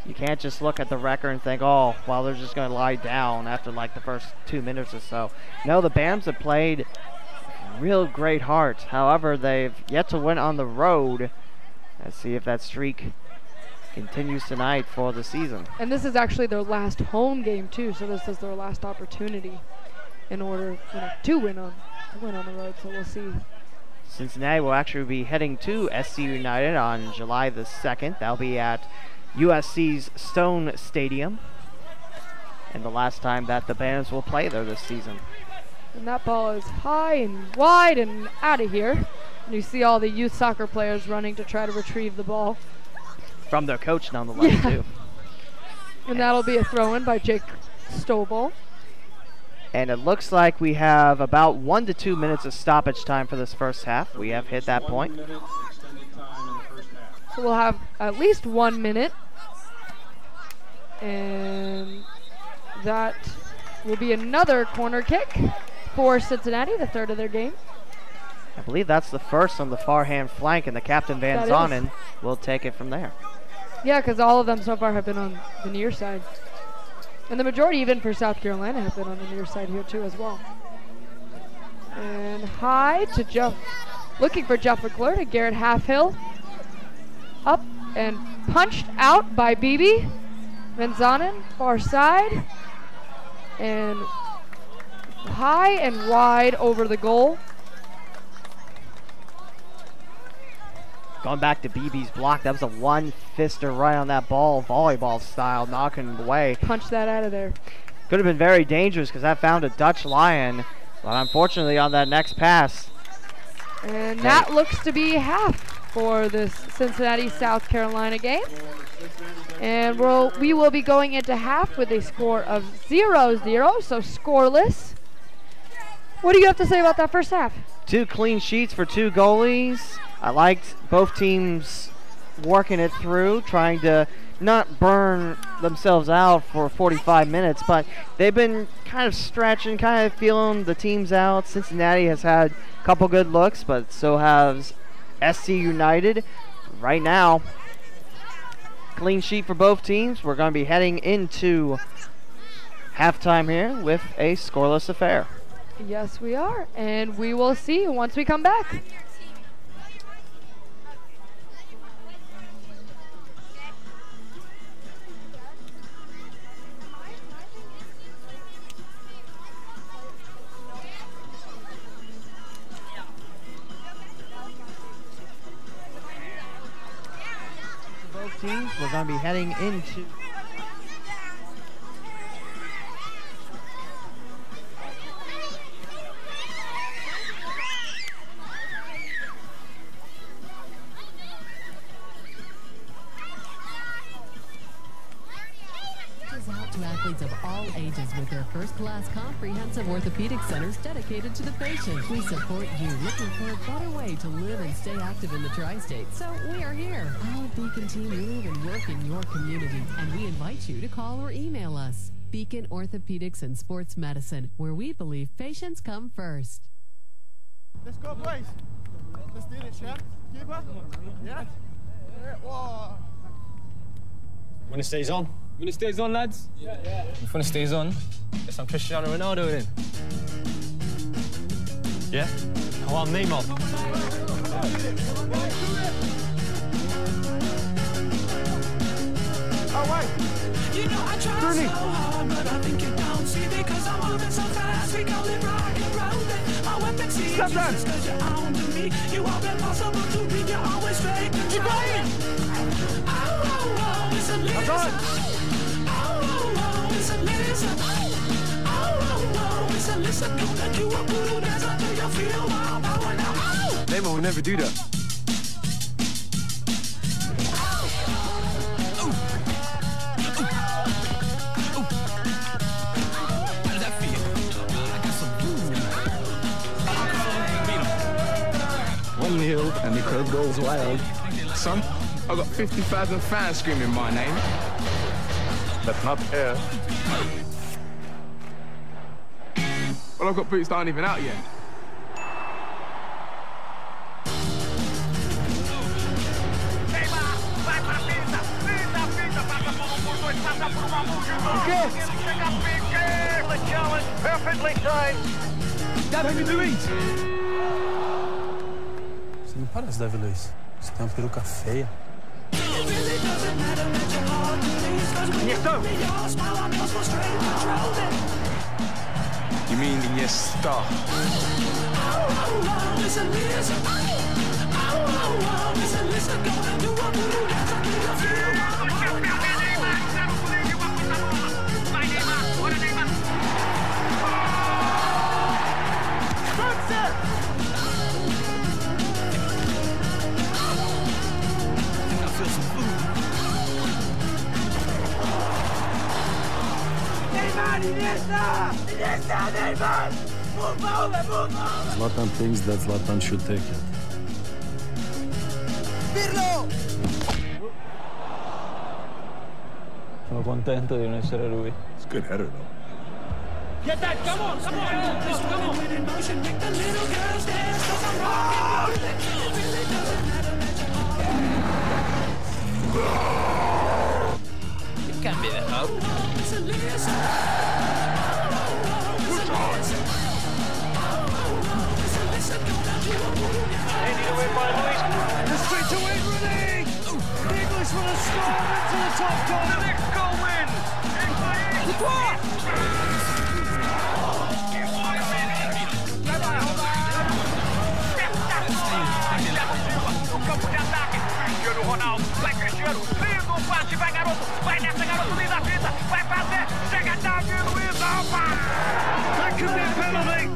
You can't just look at the record and think, oh, well, they're just going to lie down after like the first 2 minutes or so. No, the Bams have played real great heart. However, they've yet to win on the road. Let's see if that streak continues tonight for the season. And this is actually their last home game too, so this is their last opportunity in order to win on the road. So we'll see. Cincinnati will actually be heading to SC United on July the 2nd. That'll be at USC's Stone Stadium, and the last time that the Bantams will play there this season. And that ball is high and wide and out of here. And you see all the youth soccer players running to try to retrieve the ball. From their coach, nonetheless, too. And that'll be a throw-in by Jake Stovall. And it looks like we have about 1 to 2 minutes of stoppage time for this first half. We have hit that point. So we'll have at least 1 minute. And that will be another corner kick for Cincinnati, the third of their game. I believe that's the first on the far hand flank, and the captain Van Zonen will take it from there. Yeah, because all of them so far have been on the near side. And the majority, even for South Carolina, have been on the near side here too as well. And high to Jeff, looking for Jeff McClure to Garrett Halfhill. Up and punched out by Beebe. Van Zonen, far side. And high and wide over the goal. Going back to BB's block, that was a one-fister right on that ball, volleyball style, knocking it away. Punch that out of there. Could have been very dangerous because that found a Dutch Lion, but unfortunately on that next pass. And that looks to be half for this Cincinnati-South Carolina game. And we will be going into half with a score of 0-0, so scoreless. What do you have to say about that first half? 2 clean sheets for 2 goalies. I liked both teams working it through, trying to not burn themselves out for 45 minutes, but they've been kind of stretching, kind of feeling the teams out. Cincinnati has had a couple good looks, but so has SC United. Right now, clean sheet for both teams. We're going to be heading into halftime here with a scoreless affair. Yes, we are, and we will see you once we come back. Teams, we're going to be heading into out to athletes of all ages with their first-class comprehensive orthopedic centers dedicated to the patient. We support you looking for a better way to live and stay active in the tri-state, so we are here. Our Beacon team live and work in your community, and we invite you to call or email us. Beacon Orthopedics and Sports Medicine, where we believe patients come first. Let's go, boys. Let's do it, champ. Keeper? Yeah? Whoa. When it stays on. When it stays on, lads? Yeah. If when it stays on, get some Cristiano Ronaldo in. Yeah? I want Neymar. Oh, wait. You know I try so hard, but I think you don't see because I'm moving so fast. We call it rock and rollin'. My weapon seems useless because you're on to me. You are impossible to read, you're always fake control. Oh, it's a listen. It's a listen. It's a listen. Don't let you a blue dance until you feel my power now. Neymar will never do that. And the crowd goes wild. Son, I've got 50,000 fans screaming my name. That's not fair. Well, I've got boots that aren't even out yet. The challenge, perfectly timed. David Luiz! Você não parece David Luiz. Você tem uma peruca feia. You mean Iniesta? Zlatan thinks that Zlatan should take it. Sono contento di non essere lui. It's a good header though. Get that! Come on! Come on! Come on! It can't be the hope. Heading away by Luis. The straight to win, Rooney! The English will have scored into the top corner. The next goal win! Cristiano Ronaldo, vai Cristiano, lindo passe, vai garoto, vai nessa garoto, linda a fita, vai fazer, chega Davi Luiz, opa! That could be a penalty!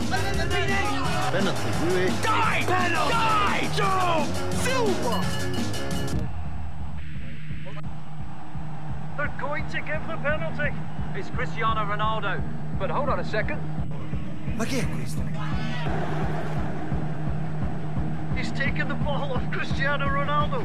Penalty, Rui. Die! Penalty! Die! Joe! Silva! They're going to give the penalty. It's Cristiano Ronaldo. But hold on a second. Ma chi è questo? He's taken the ball off Cristiano Ronaldo.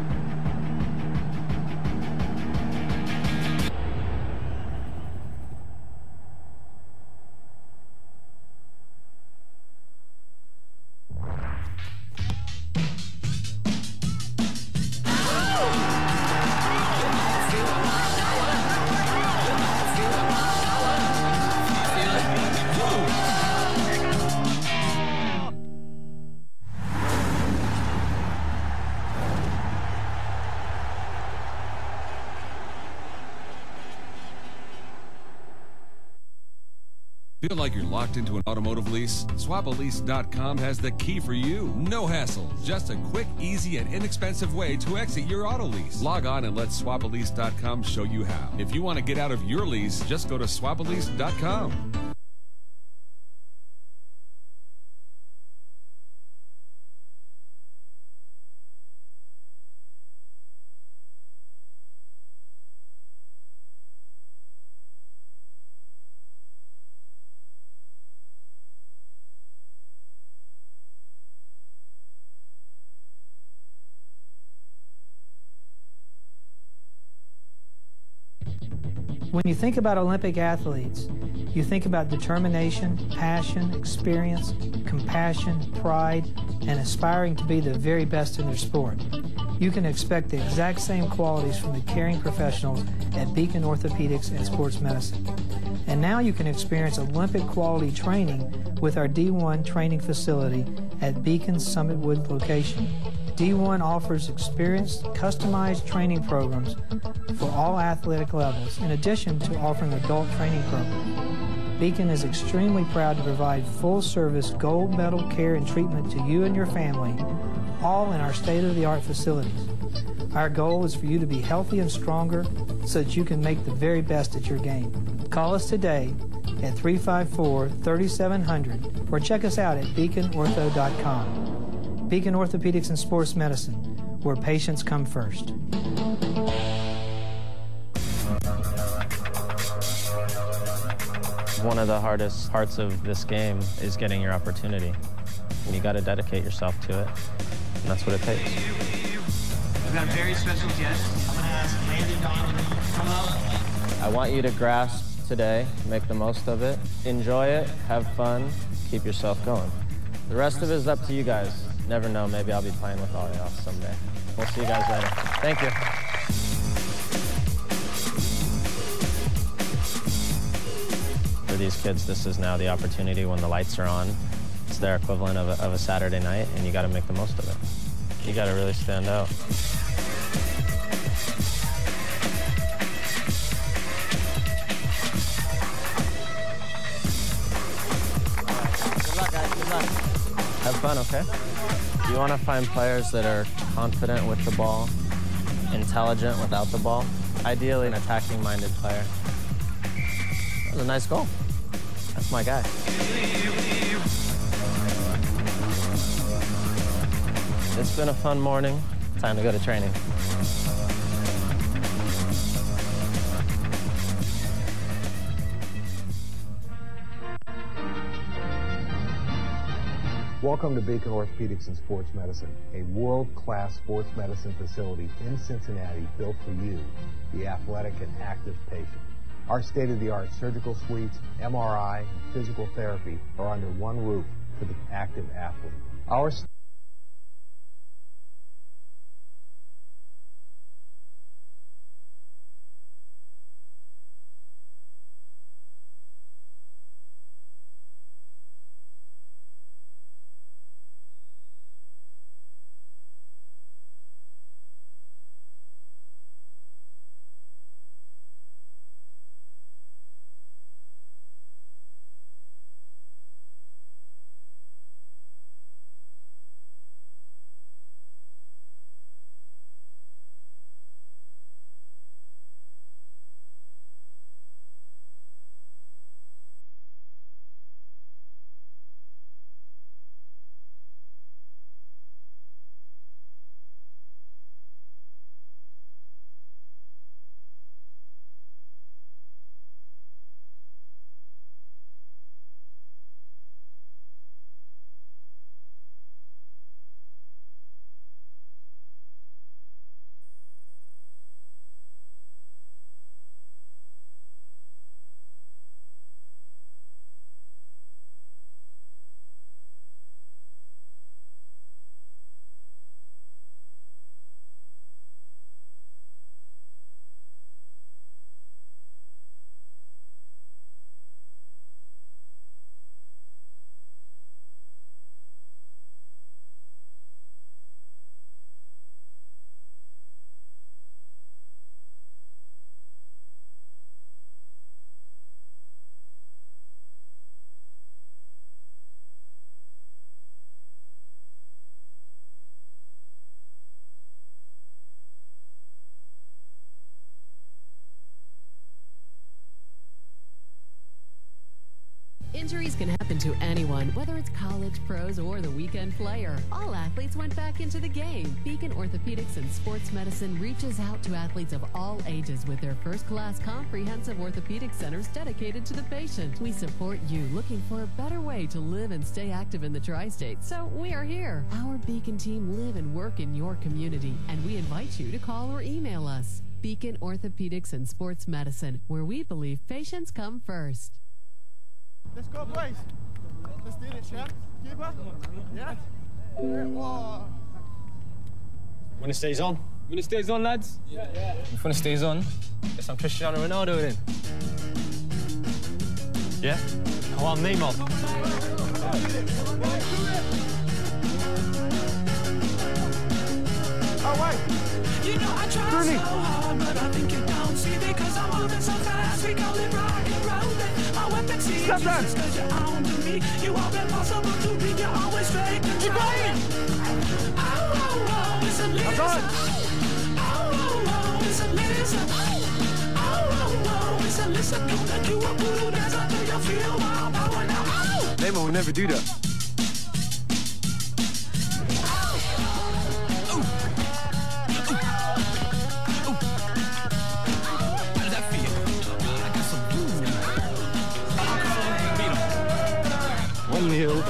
Feel like you're locked into an automotive lease? SwapAlease.com has the key for you. No hassle. Just a quick, easy, and inexpensive way to exit your auto lease. Log on and let SwapAlease.com show you how. If you want to get out of your lease, just go to SwapAlease.com. When you think about Olympic athletes, you think about determination, passion, experience, compassion, pride, and aspiring to be the very best in their sport. You can expect the exact same qualities from the caring professionals at Beacon Orthopedics and Sports Medicine. And now you can experience Olympic quality training with our D1 training facility at Beacon's Summitwood location. D1 offers experienced, customized training programs for all athletic levels, in addition to offering adult training programs. Beacon is extremely proud to provide full-service gold medal care and treatment to you and your family, all in our state-of-the-art facilities. Our goal is for you to be healthy and stronger so that you can make the very best at your game. Call us today at 354-3700 or check us out at beaconortho.com. Beacon Orthopedics and Sports Medicine, where patients come first. One of the hardest parts of this game is getting your opportunity. And you got to dedicate yourself to it, and that's what it takes. We've got a very special guest. I'm going to ask Landon Donovan to come up. I want you to grasp today, make the most of it, enjoy it, have fun, keep yourself going. The rest of it is up to you guys. Never know, maybe I'll be playing with all y'all someday. We'll see you guys later. Thank you. these kids, this is now the opportunity when the lights are on. It's their equivalent of a Saturday night, and you got to make the most of it. You got to really stand out. Good luck, guys. Good luck. Have fun, okay? You want to find players that are confident with the ball, intelligent without the ball. Ideally, an attacking-minded player. That was a nice goal. That's my guy. It's been a fun morning. Time to go to training. Welcome to Beacon Orthopedics and Sports Medicine, a world-class sports medicine facility in Cincinnati built for you, the athletic and active patient. Our state-of-the-art surgical suites, MRI, and physical therapy are under one roof for the active athlete. Our Injuries can happen to anyone, whether it's college, pros, or the weekend player. All athletes went back into the game. Beacon Orthopedics and Sports Medicine reaches out to athletes of all ages with their first-class comprehensive orthopedic centers dedicated to the patient. We support you looking for a better way to live and stay active in the tri-state, so we are here. Our Beacon team live and work in your community, and we invite you to call or email us. Beacon Orthopedics and Sports Medicine, where we believe patients come first. Let's go, boys. Let's do it, champ. Keeper? Yeah? When it stays on. When it stays on, lads? Yeah. If when it stays on, get some Cristiano Ronaldo in. Yeah? I want Neymar. Oh, wait. You know I try so hard, but I think you don't see because I'm moving so fast. We call it rock and rollin'. My weapon sees you just cause you're on to me. You are impossible to be, you're always straight and trying. Oh, oh, oh, it's a listen. Oh, oh, oh, it's a listen. Oh, oh, oh, it's a listen. Gonna do a voodoo dance until you feel wild power now. Neymar will never do that.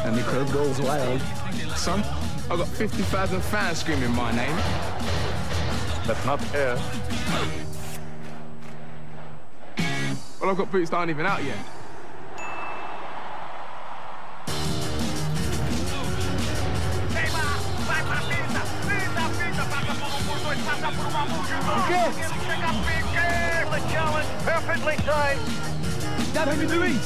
And the crowd goes wild. Son, I got 50,000 fans screaming my name. That's not fair. Well, I've got boots that aren't even out yet. The challenge perfectly timed. Dad, how you doing?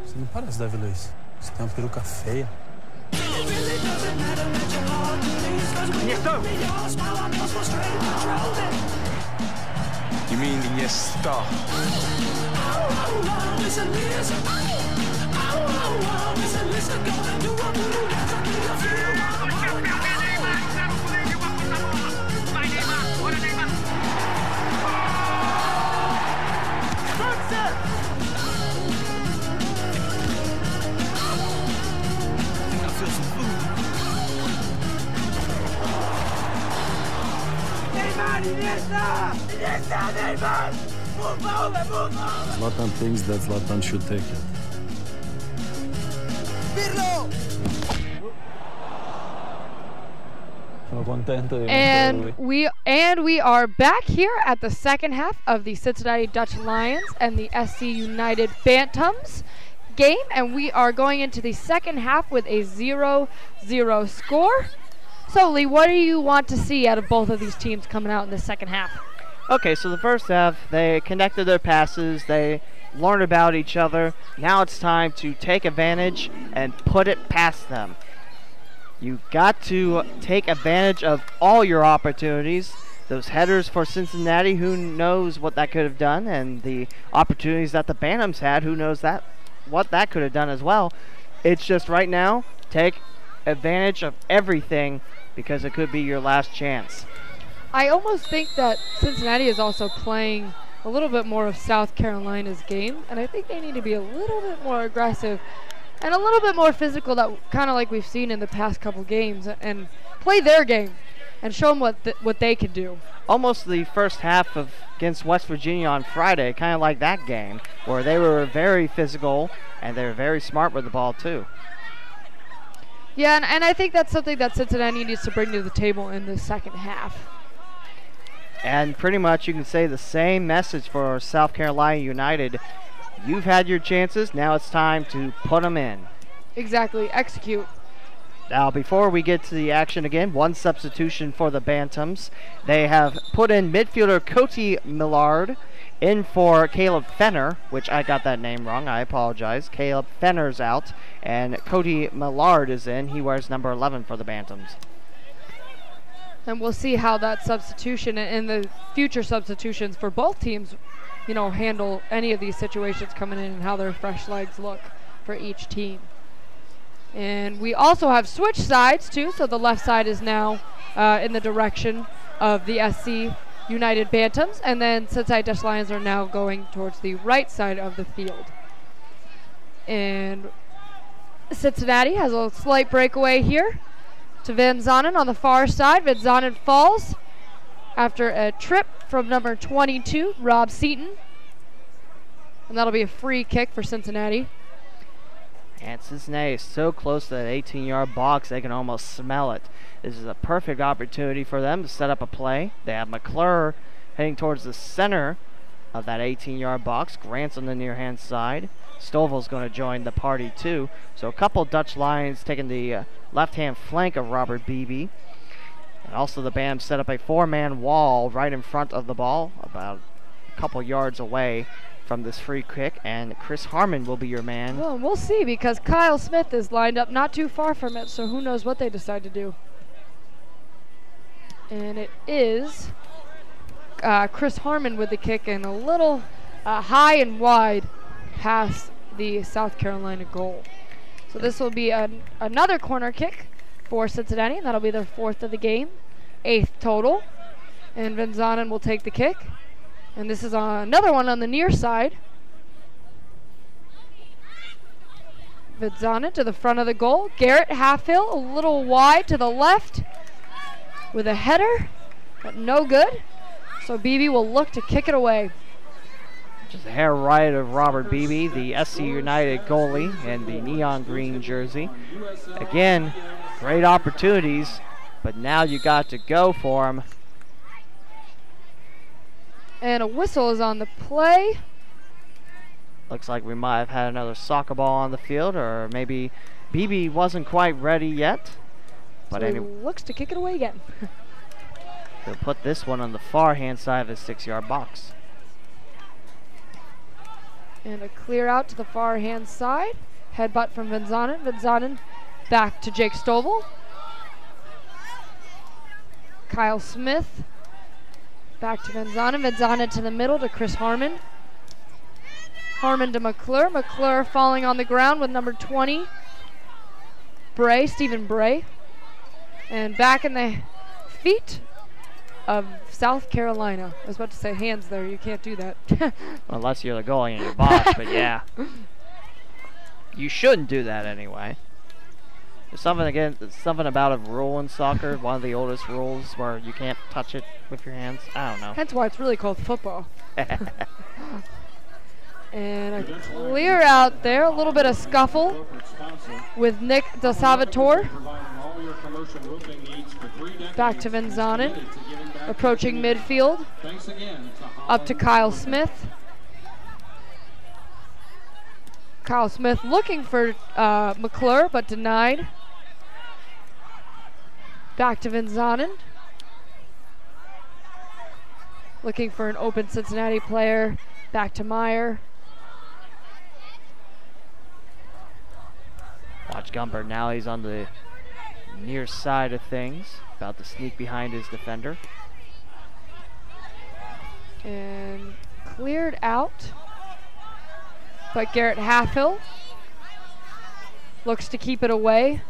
Você não parece Davi Luiz. Você tem uma peruca feia. You mean Iniesta? Zlatan thinks that Zlatan should take it. And we are back here at the second half of the Cincinnati Dutch Lions and the SC United Bantams game, and we are going into the second half with a 0-0 score. So, Lee, what do you want to see out of both of these teams coming out in the second half? Okay, so the first half, they connected their passes, they learned about each other. Now it's time to take advantage and put it past them. You got to take advantage of all your opportunities. Those headers for Cincinnati, who knows what that could have done, and the opportunities that the Bantams had, who knows what that could have done as well. It's just right now, take advantage of everything because it could be your last chance. I almost think that Cincinnati is also playing a little bit more of South Carolina's game, and I think they need to be a little bit more aggressive and a little bit more physical, that kind of like we've seen in the past couple games, and play their game and show them what they can do. Almost the first half against West Virginia on Friday, kind of like that game, where they were very physical and they were very smart with the ball too. Yeah, and I think that's something that Cincinnati needs to bring to the table in the second half. And pretty much you can say the same message for South Carolina United. You've had your chances, now it's time to put them in. Exactly, execute. Now, before we get to the action again, one substitution for the Bantams. They have put in midfielder Cody Millard in for Caleb Fenner, which I got that name wrong, I apologize. Caleb Fenner's out, and Cody Millard is in. He wears number 11 for the Bantams. And we'll see how that substitution and the future substitutions for both teams, handle any of these situations coming in, and how their fresh legs look for each team. And we also have switch sides too, so the left side is now in the direction of the SC United Bantams, and then Cincinnati Dutch Lions are now going towards the right side of the field. And Cincinnati has a slight breakaway here to Van Zonen on the far side. Van Zonen falls after a trip from number 22, Rob Seaton. And that'll be a free kick for Cincinnati. And Cincinnati is so close to that 18-yard box, they can almost smell it. This is a perfect opportunity for them to set up a play. They have McClure heading towards the center of that 18-yard box. Grant's on the near-hand side. Stovall's going to join the party too. So a couple Dutch Lions taking the left-hand flank of Robert Beebe. And also the Bantams set up a four-man wall right in front of the ball, about a couple yards away from this free kick, and Chris Harmon will be your man. Well, we'll see, because Kyle Smith is lined up not too far from it, so who knows what they decide to do. And it is Chris Harmon with the kick, and a little high and wide past the South Carolina goal. So this will be another corner kick for Cincinnati, and that'll be their fourth of the game, 8th total. And Van Zonen will take the kick. And this is another one on the near side. Van Zonen to the front of the goal. Garrett Halfhill a little wide to the left with a header, but no good. So Beebe will look to kick it away. Just a hair right of Robert Beebe, the SC United goalie, in the neon green jersey. Again, great opportunities, but now you got to go for them. And a whistle is on the play. Looks like we might have had another soccer ball on the field, or maybe Beebe wasn't quite ready yet. But so he looks to kick it away again. He'll put this one on the far hand side of the 6-yard box. And a clear out to the far hand side. Headbutt from Vanzanen. Vanzanen back to Jake Stovall. Kyle Smith back to Vanzanen. Vanzanen to the middle to Chris Harmon. Harmon to McClure. McClure falling on the ground with number 20. Bray, Stephen Bray. And back in the feet of South Carolina. I was about to say hands there. You can't do that. Unless you're the goalie and you're boss, but yeah. You shouldn't do that anyway. There's something about a rule in soccer, one of the oldest rules, where you can't touch it with your hands. I don't know. That's why it's really called football. And a clear out there, a little bit of scuffle with Nick DeSalvatore. Back to Vanzanen, approaching midfield. Up to Kyle Smith. Kyle Smith looking for McClure, but denied. Back to Vanzanen. Looking for an open Cincinnati player. Back to Meyer. Watch Gumber. Now he's on the near side of things. About to sneak behind his defender. And cleared out. But Garrett Halfhill looks to keep it away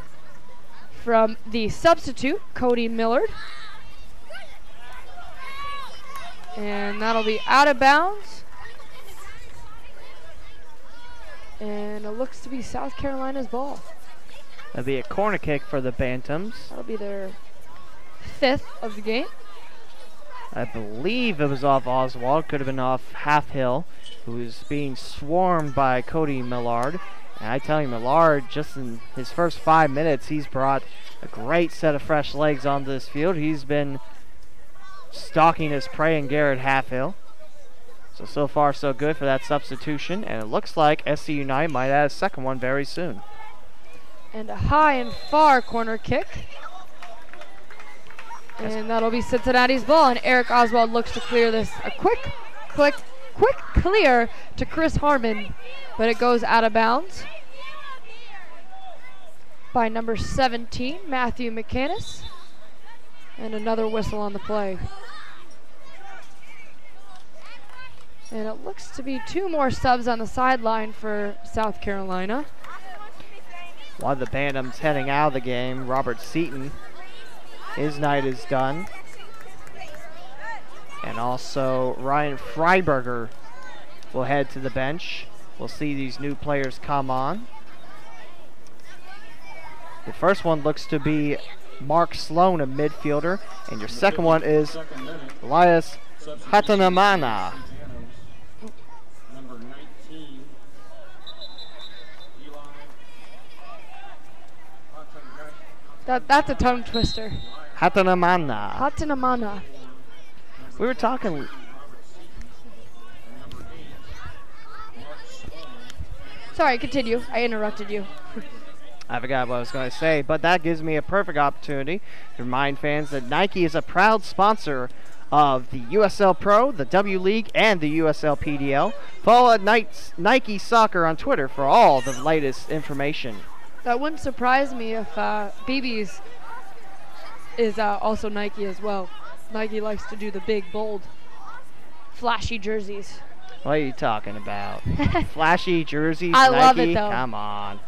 from the substitute, Cody Millard. And that'll be out of bounds. And it looks to be South Carolina's ball. That'll be a corner kick for the Bantams. That'll be their 5th of the game. I believe it was off Oswald. Could have been off Halfhill, who is being swarmed by Cody Millard. And I tell you, Millard, just in his first 5 minutes, he's brought a great set of fresh legs onto this field. He's been stalking his prey in Garrett Halfhill. So far, so good for that substitution. And it looks like SC United might add a second one very soon. And a high and far corner kick. And that'll be Cincinnati's ball. And Eric Oswald looks to clear this. A quick clear to Chris Harmon. But it goes out of bounds by number 17, Matthew McCannis. And another whistle on the play. And it looks to be 2 more subs on the sideline for South Carolina. One of the Bantams heading out of the game, Robert Seaton. His night is done. And also Ryan Freiberger will head to the bench. We'll see these new players come on. The first one looks to be Mark Sloan, a midfielder. And your second one is Elias Hatanamana. That's a tongue twister. Hatanamana. We were talking. Sorry, continue. I interrupted you. I forgot what I was going to say, but that gives me a perfect opportunity to remind fans that Nike is a proud sponsor of the USL Pro, the W League, and the USL PDL. Follow Nike Soccer on Twitter for all the latest information. That wouldn't surprise me if BB's is also Nike as well. Nike likes to do the big, bold, flashy jerseys. What are you talking about? Flashy jerseys, I Nike? love it, though. Come on.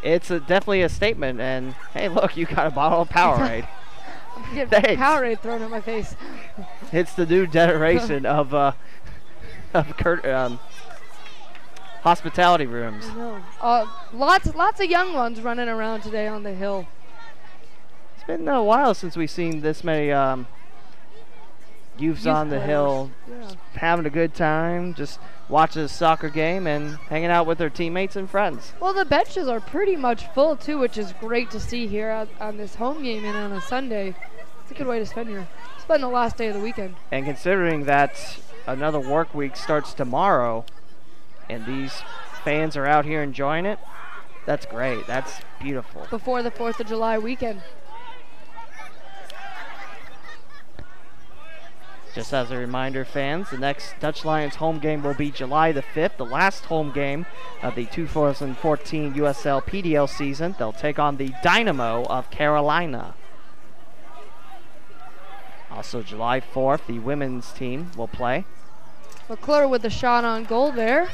It's definitely a statement, and hey, look, you got a bottle of Powerade. I'm getting Powerade thrown at my face. It's the new generation of hospitality rooms. I know. Lots of young ones running around today on the hill. It's been a while since we've seen this many youths on the hill, just having a good time, just watching a soccer game and hanging out with their teammates and friends. Well, the benches are pretty much full too, which is great to see here on this home game and on a Sunday. It's a good way to spend the last day of the weekend. And considering that another work week starts tomorrow, and these fans are out here enjoying it, that's great. That's beautiful. Before the 4th of July weekend. Just as a reminder, fans, the next Dutch Lions home game will be July the 5th, the last home game of the 2014 USL PDL season. They'll take on the Dynamo of Carolina. Also, July 4th, the women's team will play. McClure with the shot on goal there,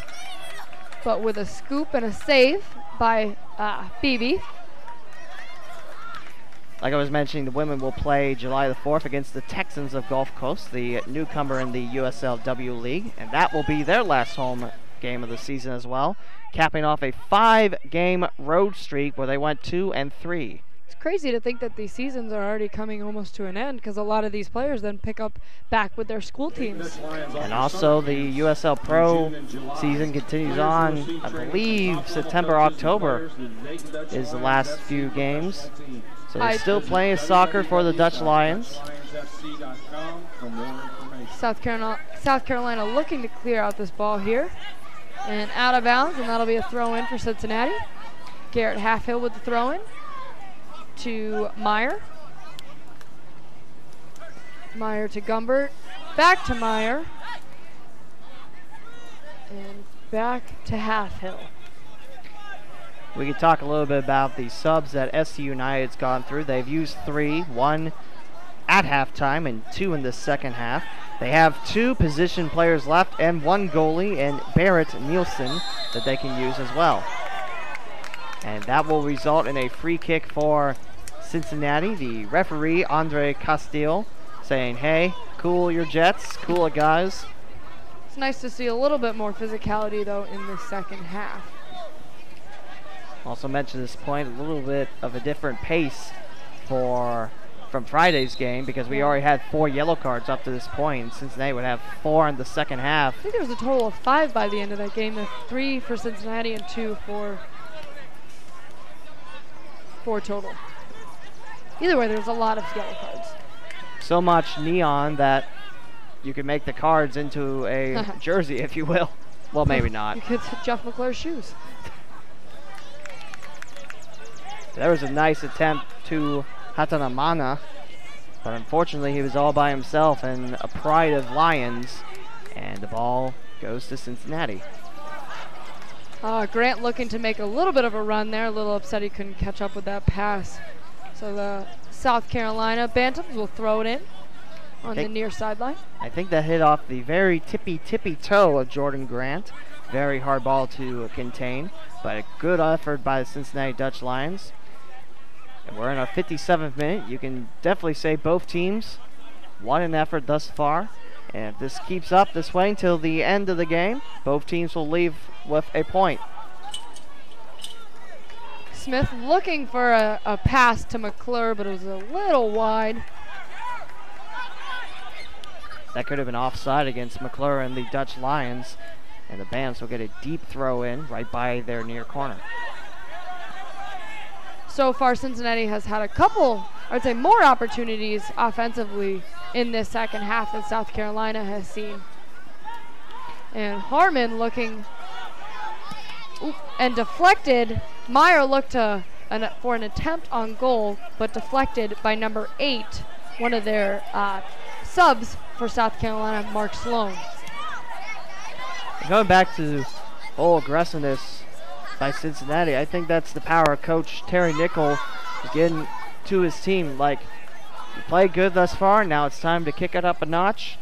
but with a scoop and a save by Beebe. Like I was mentioning, the women will play July the 4th against the Texans of Gulf Coast, the newcomer in the USLW League, and that will be their last home game of the season as well, capping off a 5-game road streak where they went 2-3. It's crazy to think that these seasons are already coming almost to an end, because a lot of these players then pick up back with their school teams. And also the USL Pro season continues on. I believe September, October is the last few games. So there's still plenty of soccer for the Dutch Lions. South Carolina looking to clear out this ball here. And out of bounds, and that'll be a throw-in for Cincinnati. Garrett Halfhill with the throw-in to Meyer. Meyer to Gumbert. Back to Meyer. And back to Halfhill. We can talk a little bit about the subs that SC United's gone through. They've used 3, 1 at halftime and 2 in the second half. They have 2 position players left and 1 goalie and Barrett Nielsen that they can use as well. And that will result in a free kick for Cincinnati. The referee, Andre Castile, saying, hey, cool your jets, cool it, guys. It's nice to see a little bit more physicality, though, in the second half. Also mentioned this point, a little bit of a different pace from Friday's game, because we already had 4 yellow cards up to this point, and Cincinnati would have 4 in the second half. I think there was a total of 5 by the end of that game, 3 for Cincinnati and 2 for 4 total. Either way, there was a lot of yellow cards. So much neon that you could make the cards into a jersey, if you will. Well, maybe not. You could Jeff McClure's shoes. There was a nice attempt to Hatanamana, but unfortunately he was all by himself and a pride of Lions, and the ball goes to Cincinnati. Grant looking to make a little bit of a run there, a little upset he couldn't catch up with that pass. So the South Carolina Bantams will throw it in on the near sideline. I think that hit off the very tippy toe of Jordan Grant. Very hard ball to contain, but a good effort by the Cincinnati Dutch Lions. And we're in our 57th minute. You can definitely say both teams won an effort thus far. And if this keeps up this way until the end of the game, both teams will leave with a point. Smith looking for a pass to McClure, but it was a little wide. That could have been offside against McClure and the Dutch Lions. And the Bams will get a deep throw in right by their near corner. So far, Cincinnati has had a couple, I would say more opportunities offensively in this second half than South Carolina has seen. And Harmon looking, and deflected. Meyer looked for an attempt on goal, but deflected by number 8, one of their subs for South Carolina, Mark Sloan. Going back to whole aggressiveness by Cincinnati, I think that's the power of Coach Terry Nickel getting to his team. Like, you played good thus far, now it's time to kick it up a notch.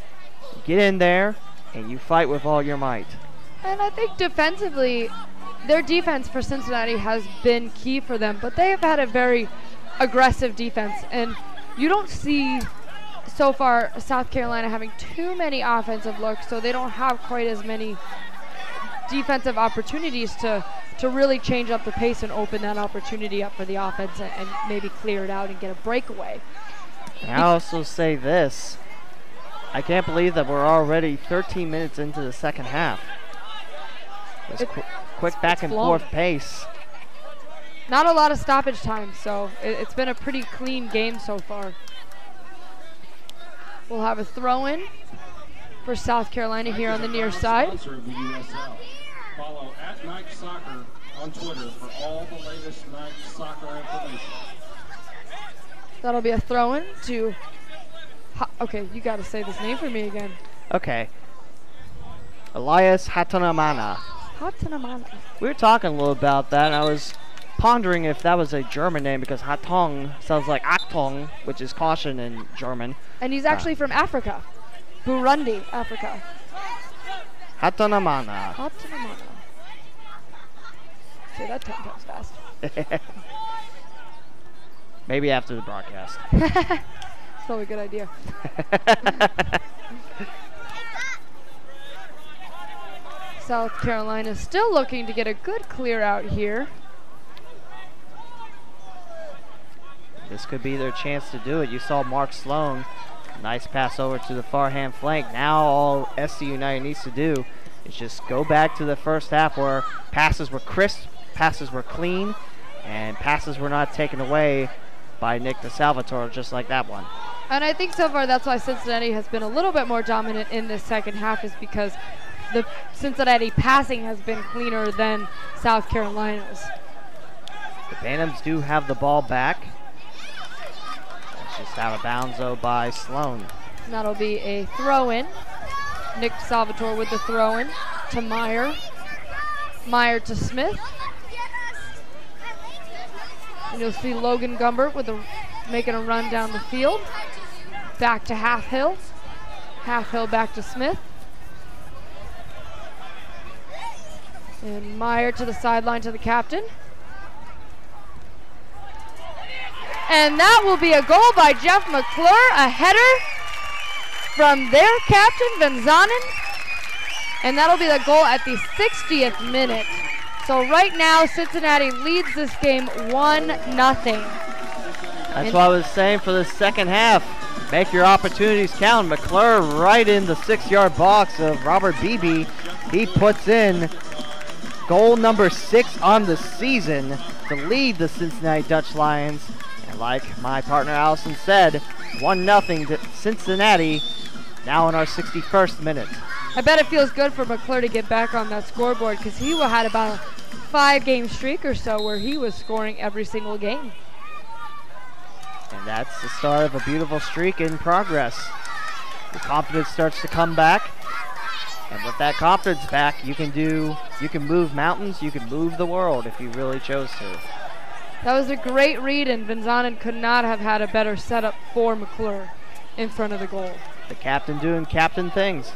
Get in there, and you fight with all your might. And I think defensively, their defense for Cincinnati has been key for them, but they have had a very aggressive defense, and you don't see so far South Carolina having too many offensive looks, so they don't have quite as many defensive opportunities to really change up the pace and open that opportunity up for the offense and maybe clear it out and get a breakaway. And I also say this, I can't believe that we're already 13 minutes into the second half. This quick back and forth pace. Not a lot of stoppage time, so it's been a pretty clean game so far. We'll have a throw-in for South Carolina here on the near side. Follow @Nike Soccer on Twitter for all the latest Nike Soccer information. That'll be a throw-in to Okay, you got to say this name for me again. Okay. Elias Hatanamana. Hatanamana. We were talking a little about that, and I was pondering if that was a German name because Hatong sounds like Achtung, which is caution in German. And he's actually from Africa. Burundi, Africa. Hatanamana. Hatanamana. Say that 10 times fast. Maybe after the broadcast. That's probably a good idea. South Carolina still looking to get a good clear out here. This could be their chance to do it. You saw Mark Sloan. Nice pass over to the far hand flank. Now all SC United needs to do is just go back to the first half where passes were crisp, passes were clean, and passes were not taken away by Nick DeSalvatore, just like that one. And I think so far that's why Cincinnati has been a little bit more dominant in this second half, is because the Cincinnati passing has been cleaner than South Carolina's. The Bantams do have the ball back. It's just out of bounds though by Sloan. And that'll be a throw-in. Nick DeSalvatore with the throw-in to Meyer. Meyer to Smith. And you'll see Logan Gumbert with making a run down the field. Back to Halfhill. Halfhill back to Smith. And Meyer to the sideline to the captain. And that will be a goal by Jeff McClure, a header from their captain, Van Zanen. And that'll be the goal at the 60th minute. So right now, Cincinnati leads this game 1-0. That's what I was saying for the second half. Make your opportunities count. McClure right in the 6-yard box of Robert Beebe. He puts in goal number 6 on the season to lead the Cincinnati Dutch Lions. And like my partner Allison said, 1-0 to Cincinnati now in our 61st minute. I bet it feels good for McClure to get back on that scoreboard because he had about a 5-game streak or so where he was scoring every single game. And that's the start of a beautiful streak in progress. The confidence starts to come back. And with that confidence back, you can move mountains, you can move the world if you really chose to. That was a great read, and Van Zanen could not have had a better setup for McClure in front of the goal. The captain doing captain things.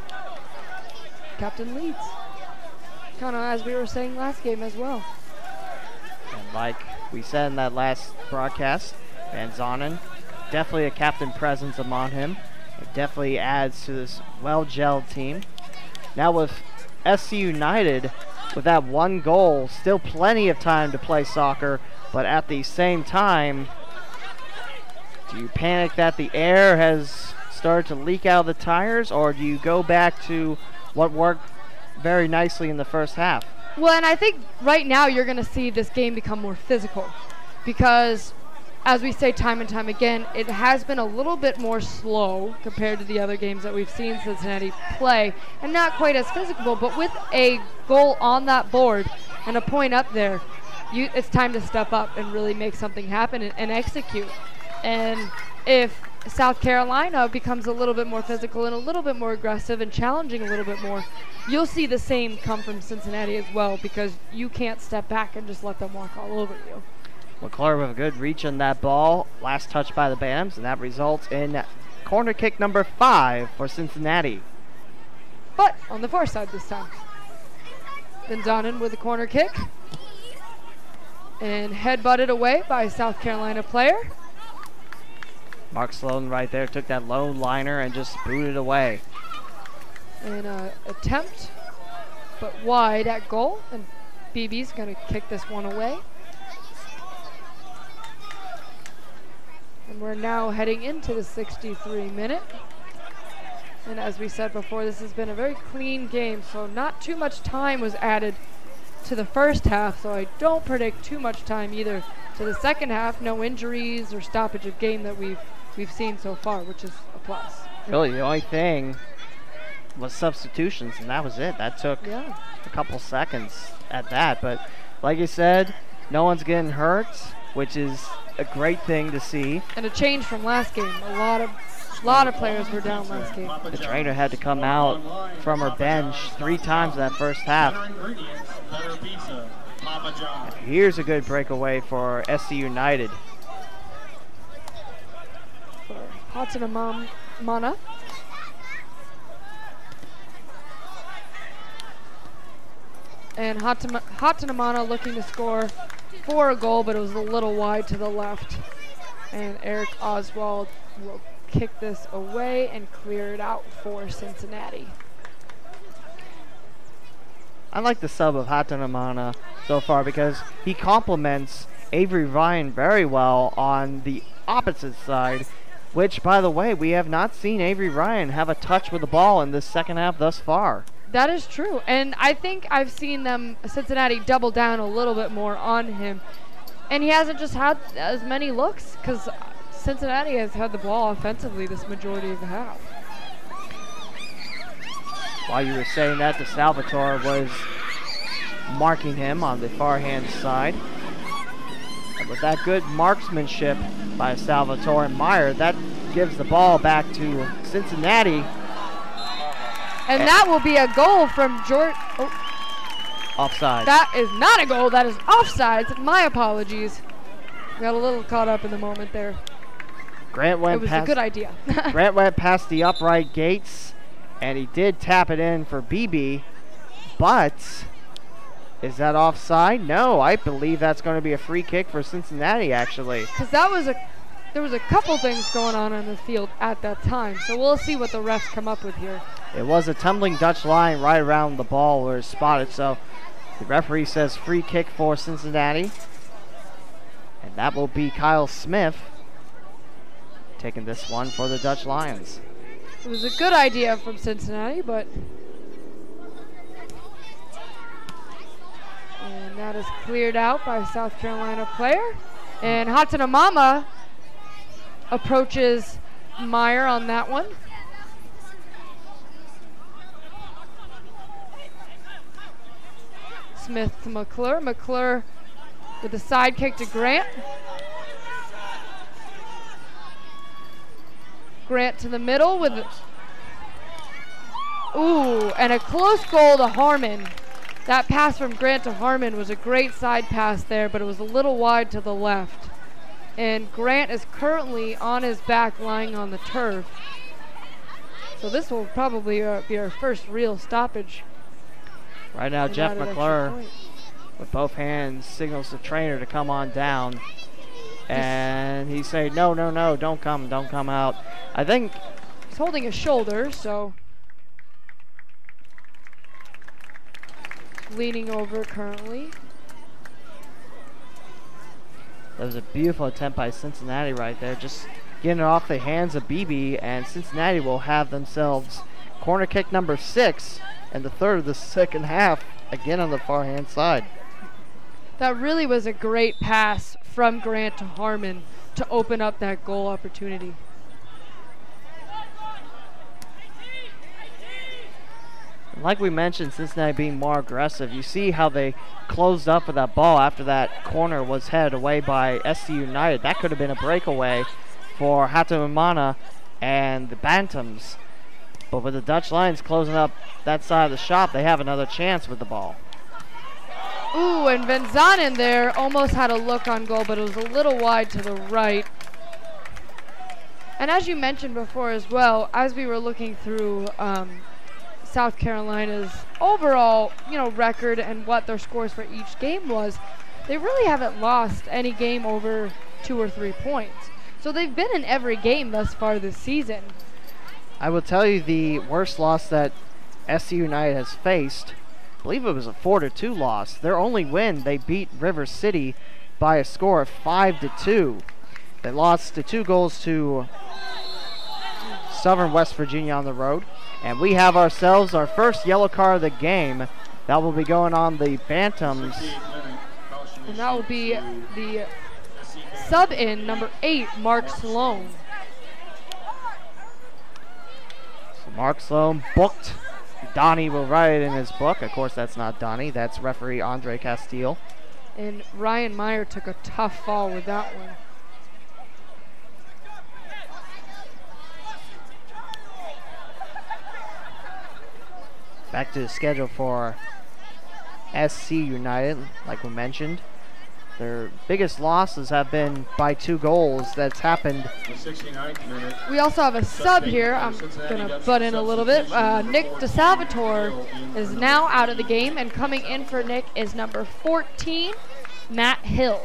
Captain leads. Kind of as we were saying last game as well. And like we said in that last broadcast, Van Zanen, definitely a captain presence among him. It definitely adds to this well-gelled team. Now with SC United, with that one goal, still plenty of time to play soccer, but at the same time, do you panic that the air has started to leak out of the tires, or do you go back to what worked very nicely in the first half? Well, and I think right now you're going to see this game become more physical because, as we say time and time again, it has been a little bit more slow compared to the other games that we've seen Cincinnati play, and not quite as physical, but with a goal on that board and a point up there, it's time to step up and really make something happen and execute. And if South Carolina becomes a little bit more physical and a little bit more aggressive and challenging a little bit more, you'll see the same come from Cincinnati as well, because you can't step back and just let them walk all over you. McClure with a good reach on that ball. Last touch by the Bantams, and that results in corner kick number 5 for Cincinnati. But on the far side this time. Van Zanen with a corner kick. And head-butted away by a South Carolina player. Mark Sloan right there took that lone liner and just booted away. And attempt, but wide at goal. And BB's going to kick this one away. And we're now heading into the 63 minute. And as we said before, this has been a very clean game, so not too much time was added to the first half, so I don't predict too much time either to the second half. No injuries or stoppage of game that we've seen so far, which is a plus. Really, the only thing was substitutions, and that was it. That took a couple seconds at that, but like you said, no one's getting hurt, which is a great thing to see. And a change from last game. A lot of A lot of players were down last game. The trainer had to come out from her bench 3 times in that first half. Here's a good breakaway for SC United. Hatanamana. And Hatanamana looking to score for a goal, but it was a little wide to the left. And Eric Oswald will kick this away and clear it out for Cincinnati. I like the sub of Hatanamana so far because he complements Avery Ryan very well on the opposite side, which, by the way, we have not seen Avery Ryan have a touch with the ball in this second half thus far. That is true, and I think I've seen Cincinnati double down a little bit more on him, and he hasn't just had as many looks because Cincinnati has had the ball offensively this majority of the half. While you were saying that, DeSalvatore was marking him on the far hand side. And with that good marksmanship by Salvatore and Meyer, that gives the ball back to Cincinnati. And that will be a goal from George. Oh. Offside. That is not a goal. That is offsides. My apologies. Got a little caught up in the moment there. Grant went it was past, a good idea. Grant went past the upright gates, and he did tap it in for BB. But is that offside? No, I believe that's going to be a free kick for Cincinnati, actually. Because there was a couple things going on the field at that time, so we'll see what the refs come up with here. It was a tumbling Dutch line right around the ball where it's spotted, so the referee says free kick for Cincinnati. And that will be Kyle Smith taking this one for the Dutch Lions. It was a good idea from Cincinnati, but... And that is cleared out by a South Carolina player. And Hatanamama approaches Meyer on that one. Smith to McClure. McClure with a side kick to Grant. Grant to the middle with... Ooh, and a close goal to Harmon. That pass from Grant to Harmon was a great side pass there, but it was a little wide to the left. And Grant is currently on his back lying on the turf. So this will probably be our first real stoppage. Right now, Jeff McClure with both hands signals the trainer to come on down. And he's saying, no, no, no, don't come out. I think he's holding his shoulder, so leaning over currently. That was a beautiful attempt by Cincinnati right there, just getting it off the hands of BB, and Cincinnati will have themselves corner kick number 6 and the third of the second half, again on the far hand side. That really was a great pass from Grant to Harmon to open up that goal opportunity. Like we mentioned, Cincinnati being more aggressive. You see how they closed up with that ball after that corner was headed away by SC United. That could have been a breakaway for Hatanamana and the Bantams. But with the Dutch Lions closing up that side of the shop, they have another chance with the ball. Ooh, and Van Zanen there almost had a look on goal, but it was a little wide to the right. And as you mentioned before as well, as we were looking through South Carolina's overall, record and what their scores for each game was, they really haven't lost any game over 2 or 3 points. So they've been in every game thus far this season. I will tell you the worst loss that SC United has faced, I believe it was a 4-2 loss. Their only win, they beat River City by a score of 5-2. They lost to 2 goals to Southern West Virginia on the road. And we have ourselves our first yellow card of the game. That will be going on the Bantams. And that will be the sub-in, number 8, Mark Sloan. So Mark Sloan booked. Donnie will write it in his book. Of course, that's not Donnie. That's referee Andre Castile. And Ryan Meyer took a tough fall with that one. Back to the schedule for SC United, like we mentioned. Their biggest losses have been by 2 goals. That's happened. The 69th minute. We also have a sub here. I'm going to butt in a little bit. Nick DeSalvatore is now out of the game, and coming in for Nick is number 14, Matt Hill.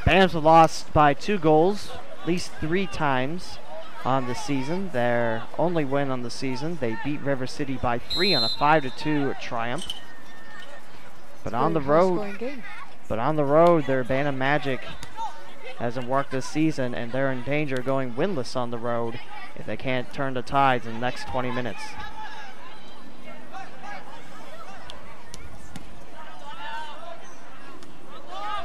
Bantams have lost by 2 goals, at least 3 times on the season. Their only win on the season, they beat River City by 3 on a 5-2 triumph. But on the road, their Bantam Magic hasn't worked this season, and they're in danger of going winless on the road if they can't turn the tides in the next 20 minutes.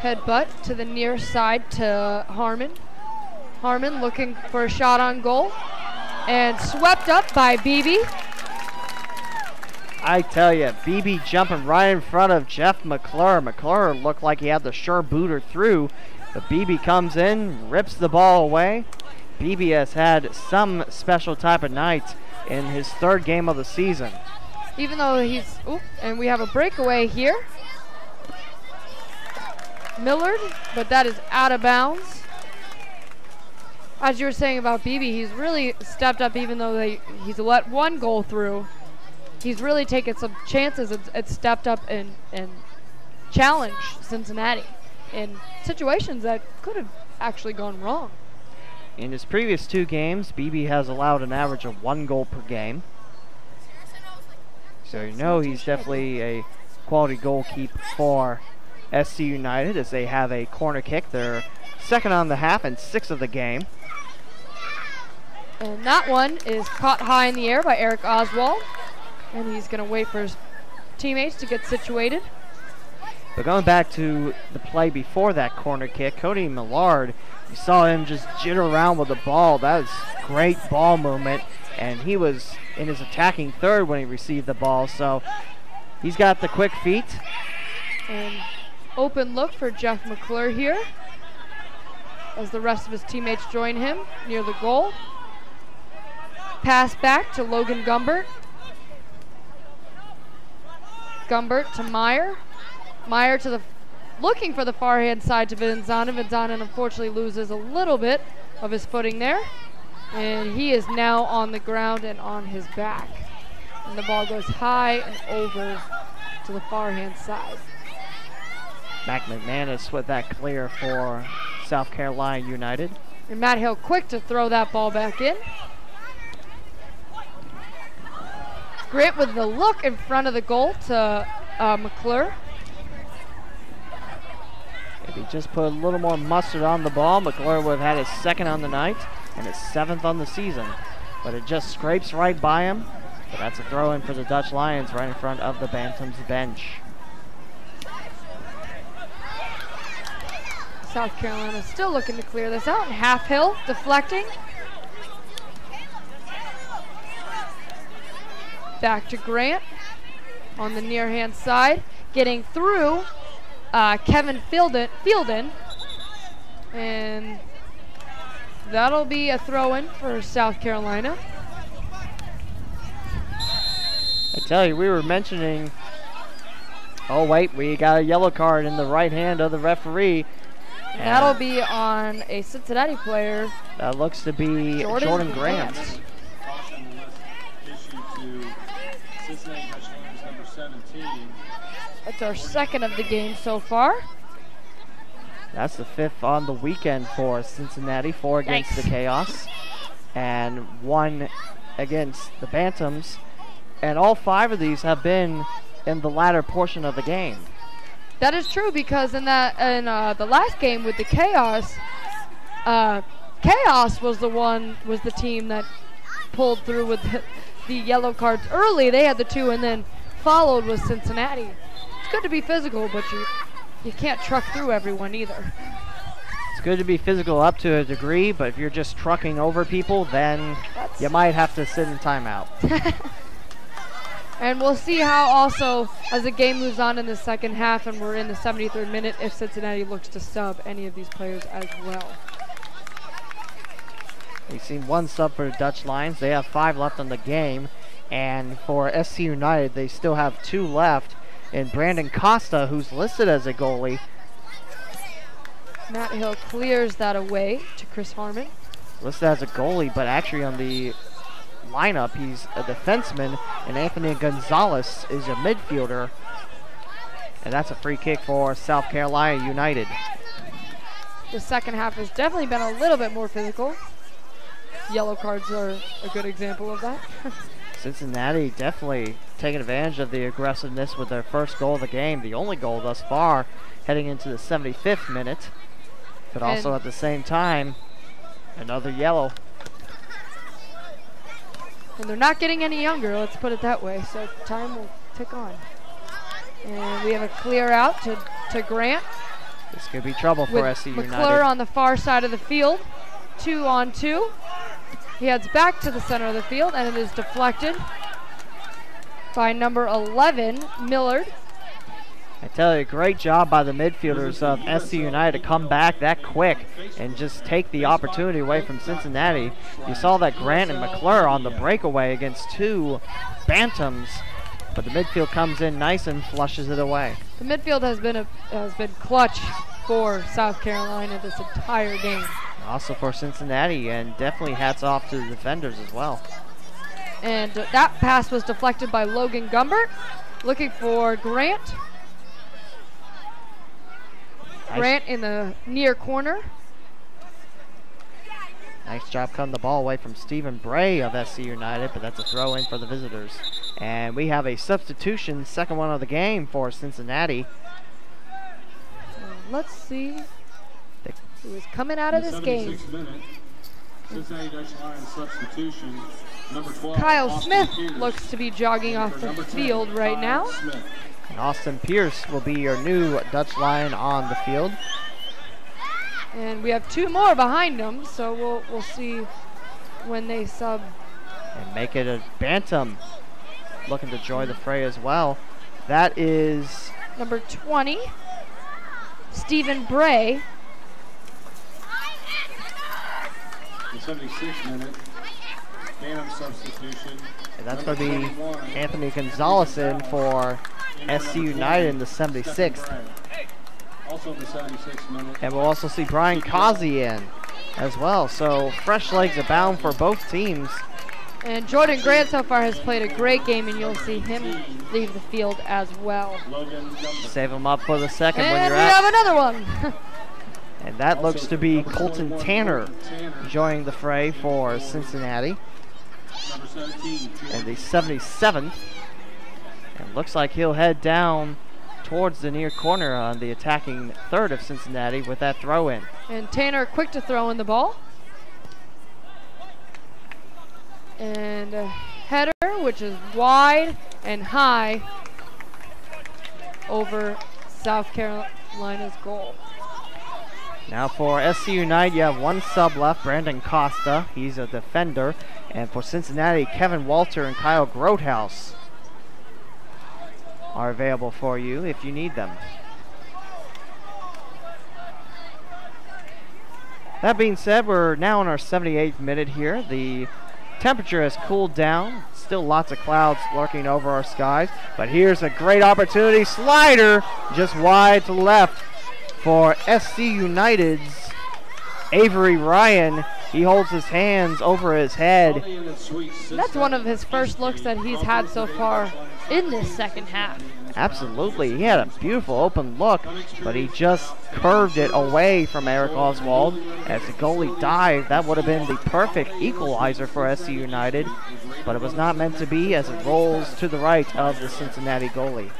Headbutt to the near side to Harmon. Harmon looking for a shot on goal, and swept up by Beebe. I tell you, Beebe jumping right in front of Jeff McClure. McClure looked like he had the sure booter through, but Beebe comes in, rips the ball away. Beebe has had some special type of night in his 3rd game of the season. Even though he's, and we have a breakaway here. Millard, but that is out of bounds. As you were saying about Beebe, he's really stepped up, even though he's let 1 goal through. He's really taken some chances and stepped up and challenged Cincinnati in situations that could have actually gone wrong. In his previous 2 games, Beebe has allowed an average of 1 goal per game. So you know he's definitely a quality goalkeeper for SC United, as they have a corner kick. They're 2nd on the half and 6th of the game. And that one is caught high in the air by Eric Oswald. And he's going to wait for his teammates to get situated. But going back to the play before that corner kick, Cody Millard, you saw him just jitter around with the ball. That was great ball movement. And he was in his attacking 3rd when he received the ball. So he's got the quick feet. And open look for Jeff McClure here, as the rest of his teammates join him near the goal. Pass back to Logan Gumbert. Gumbert to Meyer. Meyer to looking for the far hand side to Vinzanen. Vinzanen unfortunately loses a little bit of his footing there, and he is now on the ground and on his back. And the ball goes high and over to the far hand side. Mac McManus with that clear for South Carolina United. And Matt Hill quick to throw that ball back in. Grant with the look in front of the goal to McClure. If he just put a little more mustard on the ball, McClure would have had his 2nd on the night and his 7th on the season. But it just scrapes right by him. But that's a throw in for the Dutch Lions right in front of the Bantams bench. South Carolina still looking to clear this out. And Half Hill deflecting. Back to Grant on the near hand side. Getting through Kevin Fielden. And that'll be a throw in for South Carolina. I tell you, we were mentioning, oh wait, we got a yellow card in the right hand of the referee. And that'll be on a Cincinnati player. That looks to be Jordan Grant. Caution issued to Cincinnati Dutch Lions number 17. That's our 2nd of the game so far. That's the 5th on the weekend for Cincinnati. 4 against the Chaos and 1 against the Bantams. And all 5 of these have been in the latter portion of the game. That is true, because in the last game with the Chaos, Chaos was the team that pulled through with the yellow cards early. They had the 2, and then followed with Cincinnati. It's good to be physical, but you can't truck through everyone either. It's good to be physical up to a degree, but if you're just trucking over people, then you might have to sit in timeout. And we'll see how also, as the game moves on in the 2nd half and we're in the 73rd minute, if Cincinnati looks to sub any of these players as well. We've seen one sub for the Dutch Lions. They have 5 left on the game. And for SC United, they still have 2 left. And Brandon Costa, who's listed as a goalie. Matt Hill clears that away to Chris Harmon. Listed as a goalie, but actually on the lineup, he's a defenseman. And Anthony Gonzalez is a midfielder. And that's a free kick for South Carolina United. The second half has definitely been a little bit more physical. Yellow cards are a good example of that. Cincinnati definitely taking advantage of the aggressiveness with their first goal of the game, the only goal thus far, heading into the 75th minute. But also at the same time, another yellow. And they're not getting any younger, let's put it that way, so time will tick on. And we have a clear out to Grant. This could be trouble for SC United. McClure on the far side of the field, 2-on-2. He heads back to the center of the field, and it is deflected by number 11, Millard. I tell you, great job by the midfielders of SC United to come back that quick and just take the opportunity away from Cincinnati. You saw that Grant and McClure on the breakaway against 2 Bantams, but the midfield comes in nice and flushes it away. The midfield has been clutch for South Carolina this entire game. Also for Cincinnati, and definitely hats off to the defenders as well. And that pass was deflected by Logan Gumbert, looking for Grant. Grant in the near corner. Nice job cutting the ball away from Stephen Bray of SC United, but that's a throw in for the visitors. And we have a substitution, second one of the game for Cincinnati. Let's see who is coming out of this game. Cincinnati Dutch Lions substitution, number 12. Kyle Smith looks to be jogging off the field right now. And Austin Pierce will be your new Dutch Lion on the field. And we have 2 more behind them, so we'll see when they sub. And make it a Bantam looking to join the fray as well. That is number 20, Stephen Bray. The 76th minute, Bantam substitution. And that's going to be Anthony Gonzalez in for SC United in the 76th. Also in the 76th minute. And we'll also see Brian Causey in as well. So fresh legs abound for both teams. And Jordan Grant so far has played a great game, and you'll see him leave the field as well. Save him up for the second when and you're we out. have another one. And that looks to be Colton Tanner joining the fray for Cincinnati. And the 77th. And looks like he'll head down towards the near corner on the attacking third of Cincinnati with that throw in. And Tanner quick to throw in the ball. And a header, which is wide and high over South Carolina's goal. Now for SC United, you have 1 sub left, Brandon Costa. He's a defender. And for Cincinnati, Kevin Walter and Kyle Grothaus are available for you if you need them. That being said, we're now in our 78th minute here. The temperature has cooled down. Still lots of clouds lurking over our skies. But here's a great opportunity. Slider just wide to the left for SC United's Avery Ryan. He holds his hands over his head. That's one of his first looks that he's had so far in this second half. Absolutely. He had a beautiful open look, but he just curved it away from Eric Oswald. As the goalie dived, that would have been the perfect equalizer for SC United, but it was not meant to be as it rolls to the right of the Cincinnati goalie.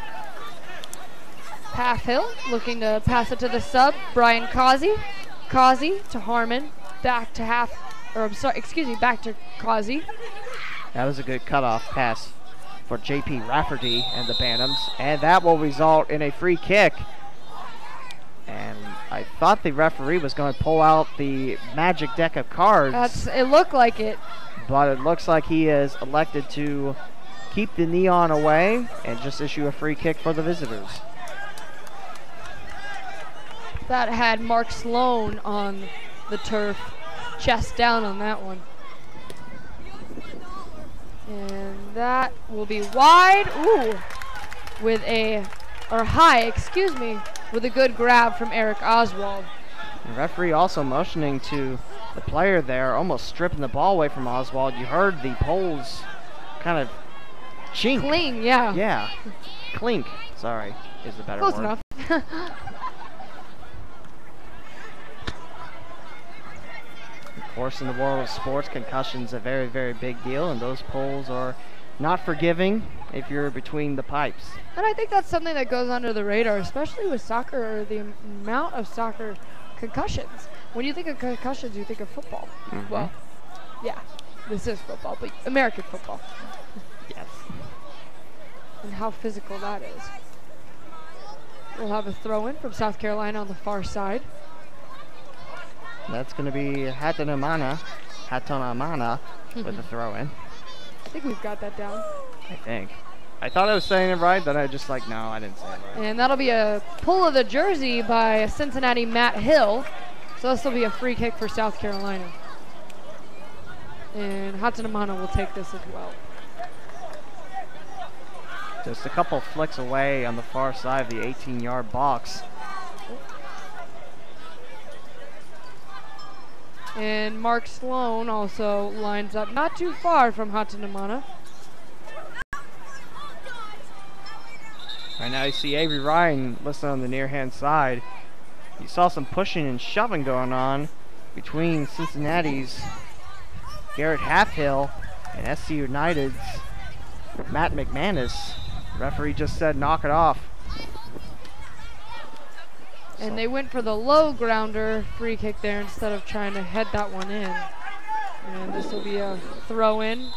Pathhill looking to pass it to the sub, Brian Causey. Causey to Harmon, back to back to Causey. That was a good cutoff pass for J.P. Rafferty and the Bantams, and that will result in a free kick. And I thought the referee was going to pull out the magic deck of cards. It looked like it. But it looks like he has elected to keep the neon away and just issue a free kick for the visitors. That had Mark Sloan on the turf chest down on that one. And that will be wide. Ooh. With a, or high, excuse me, with a good grab from Eric Oswald. The referee also motioning to the player there, almost stripping the ball away from Oswald. You heard the poles kind of chink. Cling, yeah. Yeah. Clink, sorry, is the better Close word. enough. Of course, in the world of sports, concussion's a very, very big deal, and those poles are not forgiving if you're between the pipes. And I think that's something that goes under the radar, especially with soccer, or the amount of soccer concussions. When you think of concussions, you think of football. Mm-hmm. Well, yeah, this is football, but American football. Yes. And how physical that is. We'll have a throw-in from South Carolina on the far side. That's going to be Hatanamana with the throw-in. I think we've got that down. I think. I thought I was saying it right, then I just like, no, I didn't say it right. And that'll be a pull of the jersey by Cincinnati Matt Hill. So this will be a free kick for South Carolina. And Hatanamana will take this as well. Just a couple flicks away on the far side of the 18-yard box. And Mark Sloan also lines up not too far from Hatanamana. Right now you see Avery Ryan listed on the near-hand side. You saw some pushing and shoving going on between Cincinnati's Garrett Halfhill and SC United's Matt McManus. The referee just said knock it off. And they went for the low grounder free kick there instead of trying to head that one in. And this will be a throw in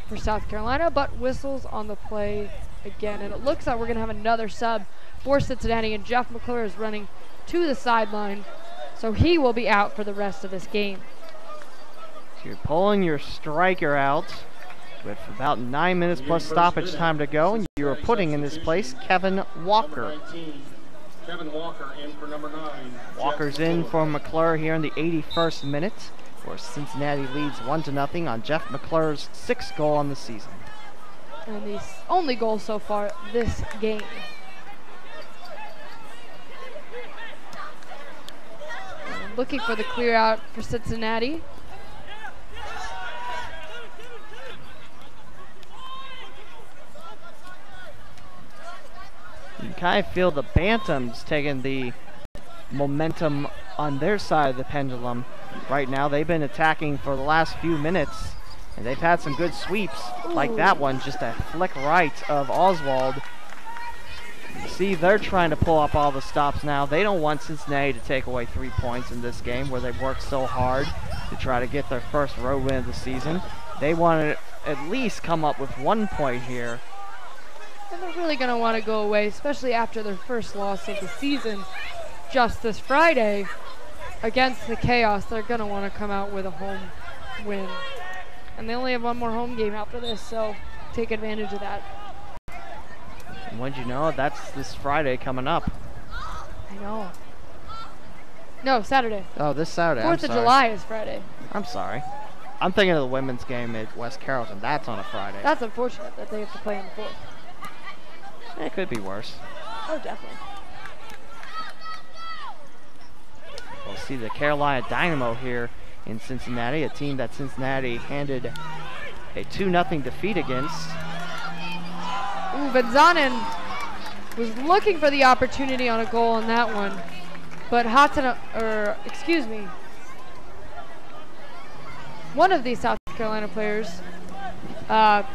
for South Carolina, but whistles on the play again. And it looks like we're going to have another sub for Cincinnati, and Jeff McClure is running to the sideline, so he will be out for the rest of this game. So you're pulling your striker out with about 9 minutes plus stoppage time to go, and you are putting in this place Kevin Walker. Kevin Walker in for number 9. Walker's in for McClure here in the 81st minute, where Cincinnati leads 1-0 on Jeff McClure's 6th goal on the season. And the only goal so far this game. And looking for the clear out for Cincinnati. You kind of feel the Bantams taking the momentum on their side of the pendulum. Right now, they've been attacking for the last few minutes, and they've had some good sweeps. Ooh. Like that one, just a flick right of Oswald. You see, they're trying to pull up all the stops now. They don't want Cincinnati to take away 3 points in this game where they've worked so hard to try to get their first road win of the season. They want to at least come up with 1 point here. And they're really going to want to go away, especially after their first loss of the season just this Friday against the Chaos. They're going to want to come out with a home win. And they only have one more home game after this, so take advantage of that. And what'd you know? That's this Friday coming up. I know. No, Saturday. Oh, this Saturday. 4th of July is Friday. I'm sorry. I'm thinking of the women's game at West Carrollton. That's on a Friday. That's unfortunate that they have to play on the 4th. It could be worse. Oh, definitely. We'll see the Carolina Dynamo here in Cincinnati, a team that Cincinnati handed a 2-0 defeat against. Ooh, Vanzanen was looking for the opportunity on a goal on that one, but one of these South Carolina players kind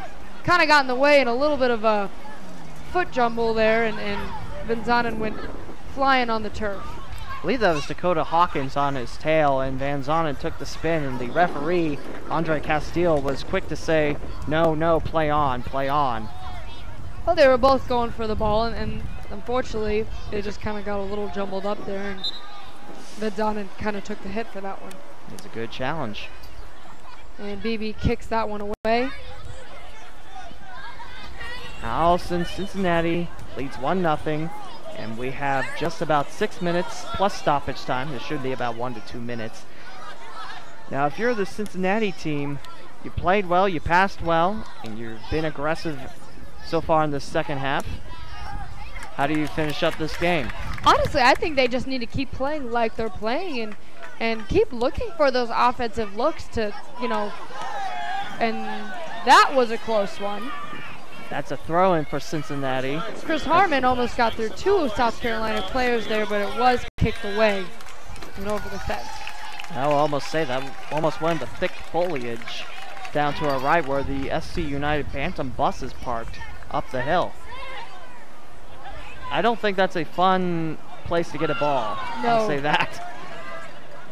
of got in the way, and a little bit of a foot jumble there, and Vanzanen went flying on the turf. I believe that was Dakota Hawkins on his tail, and Van Zonen took the spin, and the referee, Andre Castile, was quick to say, no, play on, play on. Well, they were both going for the ball, and unfortunately, it just kind of got a little jumbled up there, and Van Zonen kind of took the hit for that one. It's a good challenge. And BB kicks that one away. Allison Cincinnati leads 1-0, and we have just about 6 minutes plus stoppage time. It should be about 1 to 2 minutes. Now, if you're the Cincinnati team, you played well, you passed well, and you've been aggressive so far in the second half. How do you finish up this game? Honestly, I think they just need to keep playing like they're playing and keep looking for those offensive looks to, you know, and that was a close one. That's a throw-in for Cincinnati. Chris Harmon almost got through 2 South Carolina players there, but it was kicked away and over the fence. I will almost say that almost went into thick foliage down to our right where the SC United Bantam bus is parked up the hill. I don't think that's a fun place to get a ball. No. I'll say that.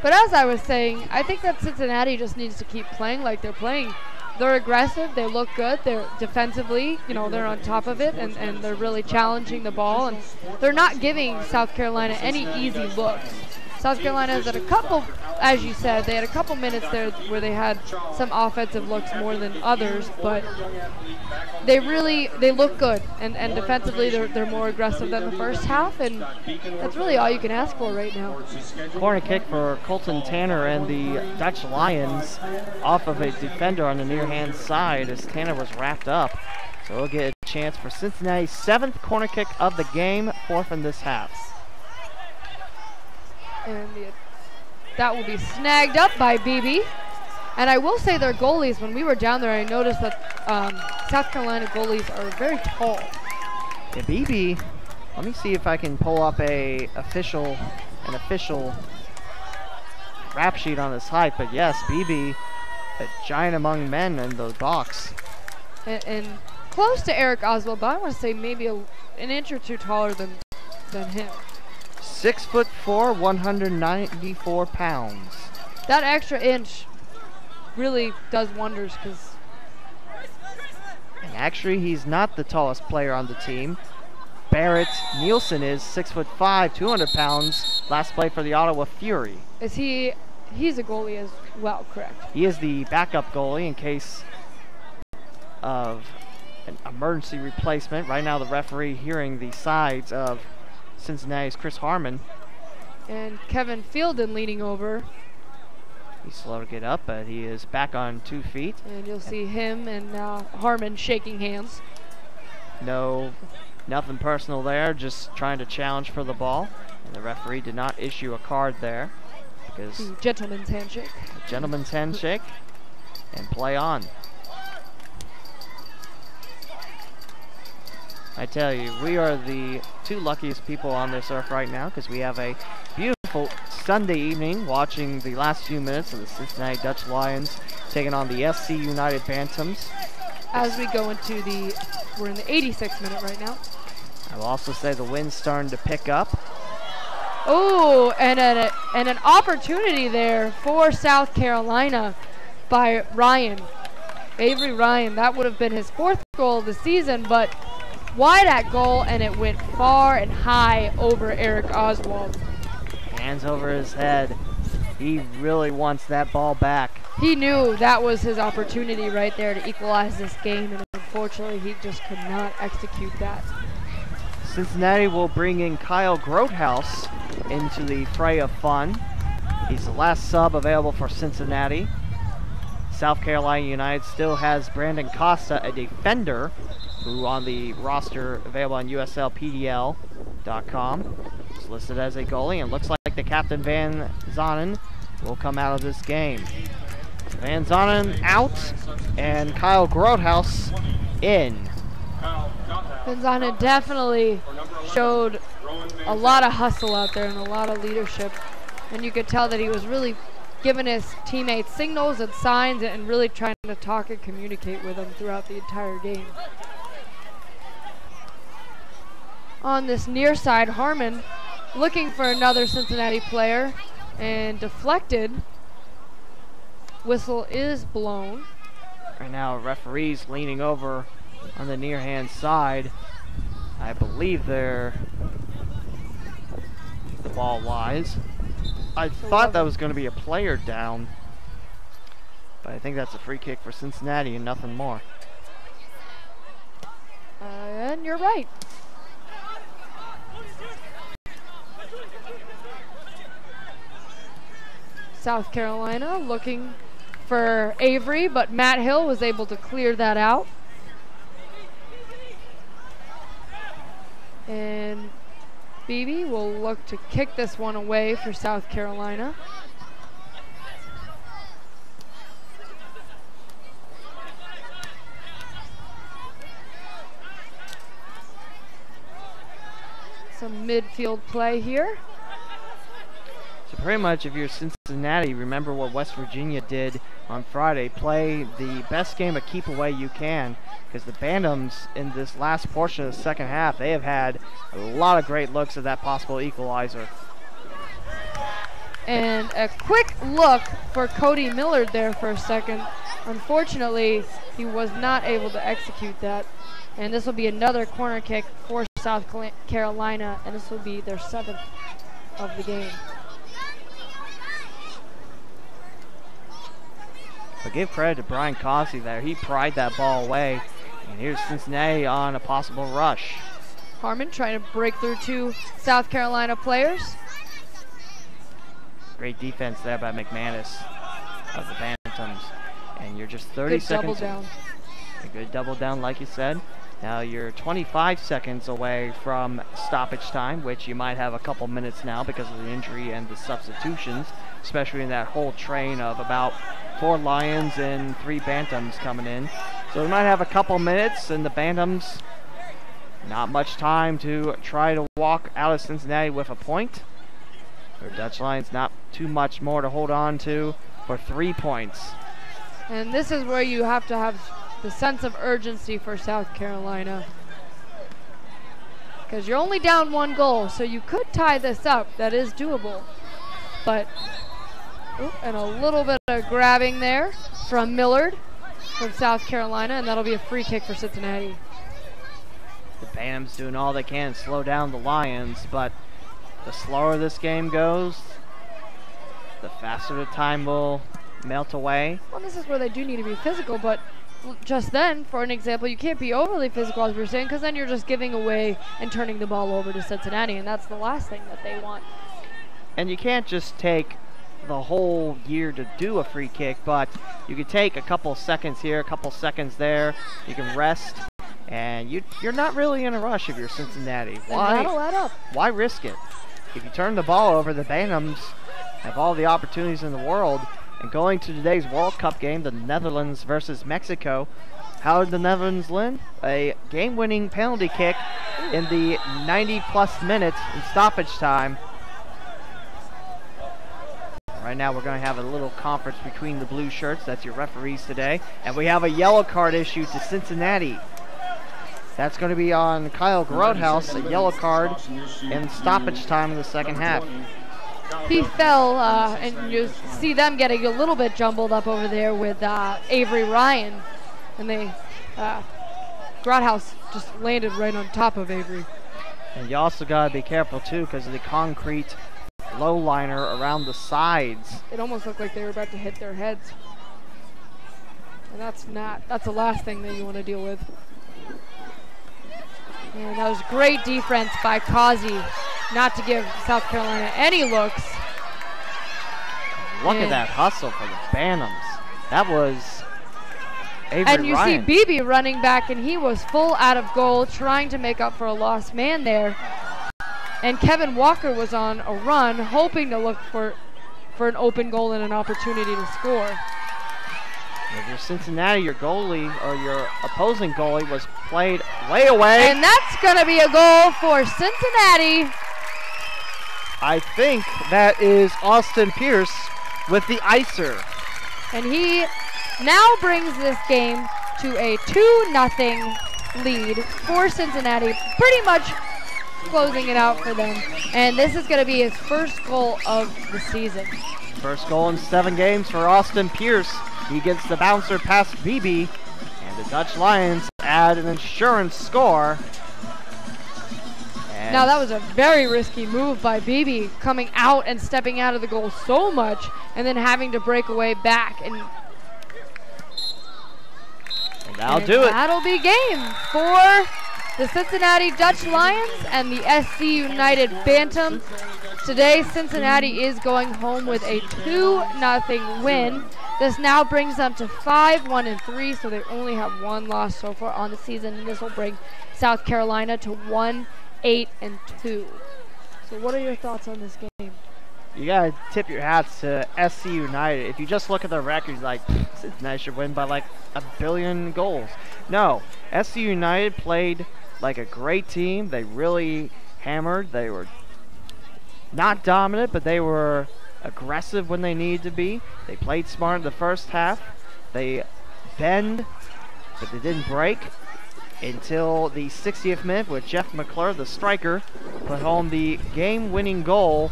But as I was saying, I think that Cincinnati just needs to keep playing like they're playing. They're aggressive, they look good, they're defensively, you know, they're on top of it, and they're really challenging the ball, and they're not giving South Carolina any easy looks. South Carolina has had a couple, as you said, they had a couple minutes there where they had some offensive looks more than others, but they look good, and defensively they're more aggressive than the first half, and that's really all you can ask for right now. Corner kick for Colton Tanner and the Dutch Lions off of a defender on the near hand side as Tanner was wrapped up. So we'll get a chance for Cincinnati's 7th corner kick of the game, 4th in this half. And that will be snagged up by BB. And I will say their goalies, when we were down there, I noticed that South Carolina goalies are very tall. Yeah, BB, let me see if I can pull up an official rap sheet on his height. But yes, BB, a giant among men in the box. And close to Eric Oswald, but I want to say maybe an inch or two taller than him. 6'4", 194 pounds. That extra inch really does wonders, because. And actually, he's not the tallest player on the team. Barrett Nielsen is 6'5", 200 pounds. Last play for the Ottawa Fury. Is he? He's a goalie as well, correct? He is the backup goalie in case of an emergency replacement. Right now, the referee hearing the sides of Cincinnati's Chris Harmon. And Kevin Fielden leaning over. He's slow to get up, but he is back on 2 feet. And you'll see him and Harmon shaking hands. No, nothing personal there, just trying to challenge for the ball. And the referee did not issue a card there. Because gentleman's handshake. Gentleman's handshake. And play on. I tell you, we are the 2 luckiest people on this earth right now because we have a beautiful Sunday evening watching the last few minutes of the Cincinnati Dutch Lions taking on the SC United Bantams. As we go into we're in the 86th minute right now. I will also say the wind's starting to pick up. Oh, and an opportunity there for South Carolina by Ryan. Avery Ryan, that would have been his 4th goal of the season, but wide at goal, and it went far and high over Eric Oswald. Hands over his head. He really wants that ball back. He knew that was his opportunity right there to equalize this game, and unfortunately he just could not execute that. Cincinnati will bring in Kyle Grothaus into the fray of fun. He's the last sub available for Cincinnati. South Carolina United still has Brandon Costa, a defender, who on the roster available on USLPDL.com. He's listed as a goalie, and looks like the captain Van Zonen will come out of this game. Van Zonen out, and Kyle Grothaus in. Van Zonen definitely showed a lot of hustle out there and a lot of leadership, and you could tell that he was really giving his teammates signals and signs and really trying to talk and communicate with them throughout the entire game. On this near side, Harmon looking for another Cincinnati player and deflected. Whistle is blown. Right now, referee's leaning over on the near hand side. I believe they're the ball lies. I thought that was going to be a player down, but I think that's a free kick for Cincinnati and nothing more. And you're right. South Carolina looking for Avery, but Matt Hill was able to clear that out. And Beebe will look to kick this one away for South Carolina. Some midfield play here. So pretty much if you're Cincinnati, remember what West Virginia did on Friday. Play the best game of keep away you can, because the Bantams in this last portion of the second half, they have had a lot of great looks at that possible equalizer. And a quick look for Cody Millard there for a second. Unfortunately, he was not able to execute that. And this will be another corner kick for South Carolina, and this will be their 7th of the game. But give credit to Brian Causey there. He pried that ball away. And here's Cincinnati on a possible rush. Harmon trying to break through 2 South Carolina players. Great defense there by McManus of the Bantams. And you're just 30 good seconds. Double down. A good double down, like you said. Now you're 25 seconds away from stoppage time, which you might have a couple minutes now because of the injury and the substitutions, especially in that whole train of about 4 Lions and 3 Bantams coming in. So we might have a couple minutes, and the Bantams, not much time to try to walk out of Cincinnati with a point. For Dutch Lions, not too much more to hold on to for 3 points. And this is where you have to have the sense of urgency for South Carolina, because you're only down 1 goal, so you could tie this up. That is doable. But and a little bit of grabbing there from Millard from South Carolina, and that'll be a free kick for Cincinnati. The Bantams doing all they can to slow down the Lions, but the slower this game goes, the faster the time will melt away. Well, this is where they do need to be physical, but just then, for an example, you can't be overly physical, as we were saying, because then you're just giving away and turning the ball over to Cincinnati, and that's the last thing that they want. And you can't just take the whole year to do a free kick, but you can take a couple seconds here, a couple seconds there. You can rest, and you're not really in a rush if you're Cincinnati. Why? That'll add up. Why risk it? If you turn the ball over, the Bantams have all the opportunities in the world. And going to today's World Cup game, the Netherlands versus Mexico, how did the Netherlands win? A game-winning penalty kick in the 90-plus minutes in stoppage time. Right now we're going to have a little conference between the blue shirts. That's your referees today. And we have a yellow card issued to Cincinnati. That's going to be on Kyle Grothaus, a yellow card in stoppage time in the second half. He fell, and you see them getting a little bit jumbled up over there with Avery Ryan. And they, Grothaus just landed right on top of Avery. And you also got to be careful, too, because of the concrete low liner around the sides. It almost looked like they were about to hit their heads. And that's the last thing that you want to deal with. And that was great defense by Causey, not to give South Carolina any looks. Look at that hustle for the Bantams. That was Avery And you Ryan. see Beebe running back, and he was full out of goal, trying to make up for a lost man there. And Kevin Walker was on a run, hoping to look for an open goal and an opportunity to score. If you're Cincinnati, your goalie or your opposing goalie was played way away. And that's going to be a goal for Cincinnati. I think that is Austin Pierce with the icer. And he now brings this game to a 2-0 lead for Cincinnati, pretty much closing it out for them. And this is going to be his first goal of the season. First goal in 7 games for Austin Pierce. He gets the bouncer past Beebe, and the Dutch Lions add an insurance score. And now that was a very risky move by Beebe, coming out and stepping out of the goal so much, and then having to break away back. And that'll do it. That'll be game for the Cincinnati Dutch Lions and the SC United Bantams. Today, Cincinnati is going home with a 2-0 win. This now brings them to 5-1-3, so they only have one loss so far on the season, and this will bring South Carolina to 1-8-2. So what are your thoughts on this game? You gotta tip your hats to SC United. If you just look at their records, like, Cincinnati should win by like 1 billion goals. No, SC United played like a great team. They really hammered. They were not dominant, but they were aggressive when they needed to be. They played smart in the first half. They bend, but they didn't break until the 60th minute with Jeff McClure, the striker, put home the game-winning goal.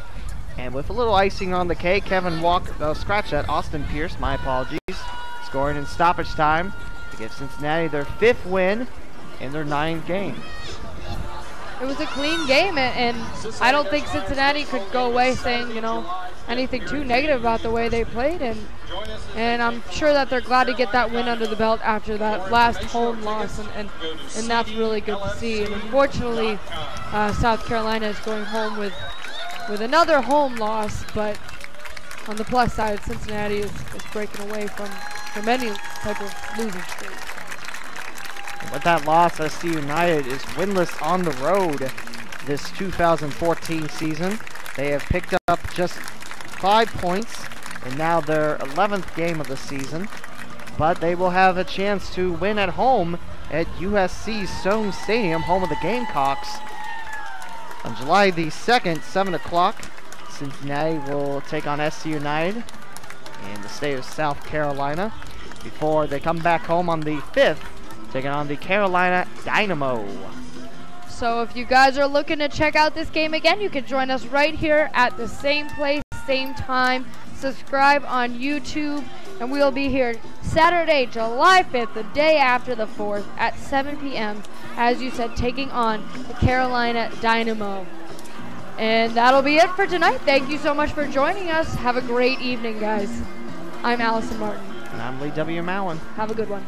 And with a little icing on the cake, Kevin Walker, scratch that, Austin Pierce, my apologies, scoring in stoppage time to give Cincinnati their 5th win in their 9th game. It was a clean game, and I don't think Cincinnati could go away saying, you know, anything too negative about the way they played, and I'm sure that they're glad to get that win under the belt after that last home loss, and that's really good to see. And unfortunately, South Carolina is going home with another home loss, but on the plus side, Cincinnati is breaking away from any type of losing streak. With that loss, SC United is winless on the road this 2014 season. They have picked up just 5 points in now their 11th game of the season, but they will have a chance to win at home at USC's Stone Stadium, home of the Gamecocks. On July the 2nd, 7 o'clock, Cincinnati will take on SC United in the state of South Carolina before they come back home on the 5th, taking on the Carolina Dynamo. So if you guys are looking to check out this game again, you can join us right here at the same place, same time. Subscribe on YouTube, and we'll be here Saturday, July 5th, the day after the 4th at 7 p.m. as you said, taking on the Carolina Dynamo. And that'll be it for tonight. Thank you so much for joining us. Have a great evening, guys. I'm Allison Martin. And I'm Lee W. Mowen. Have a good one.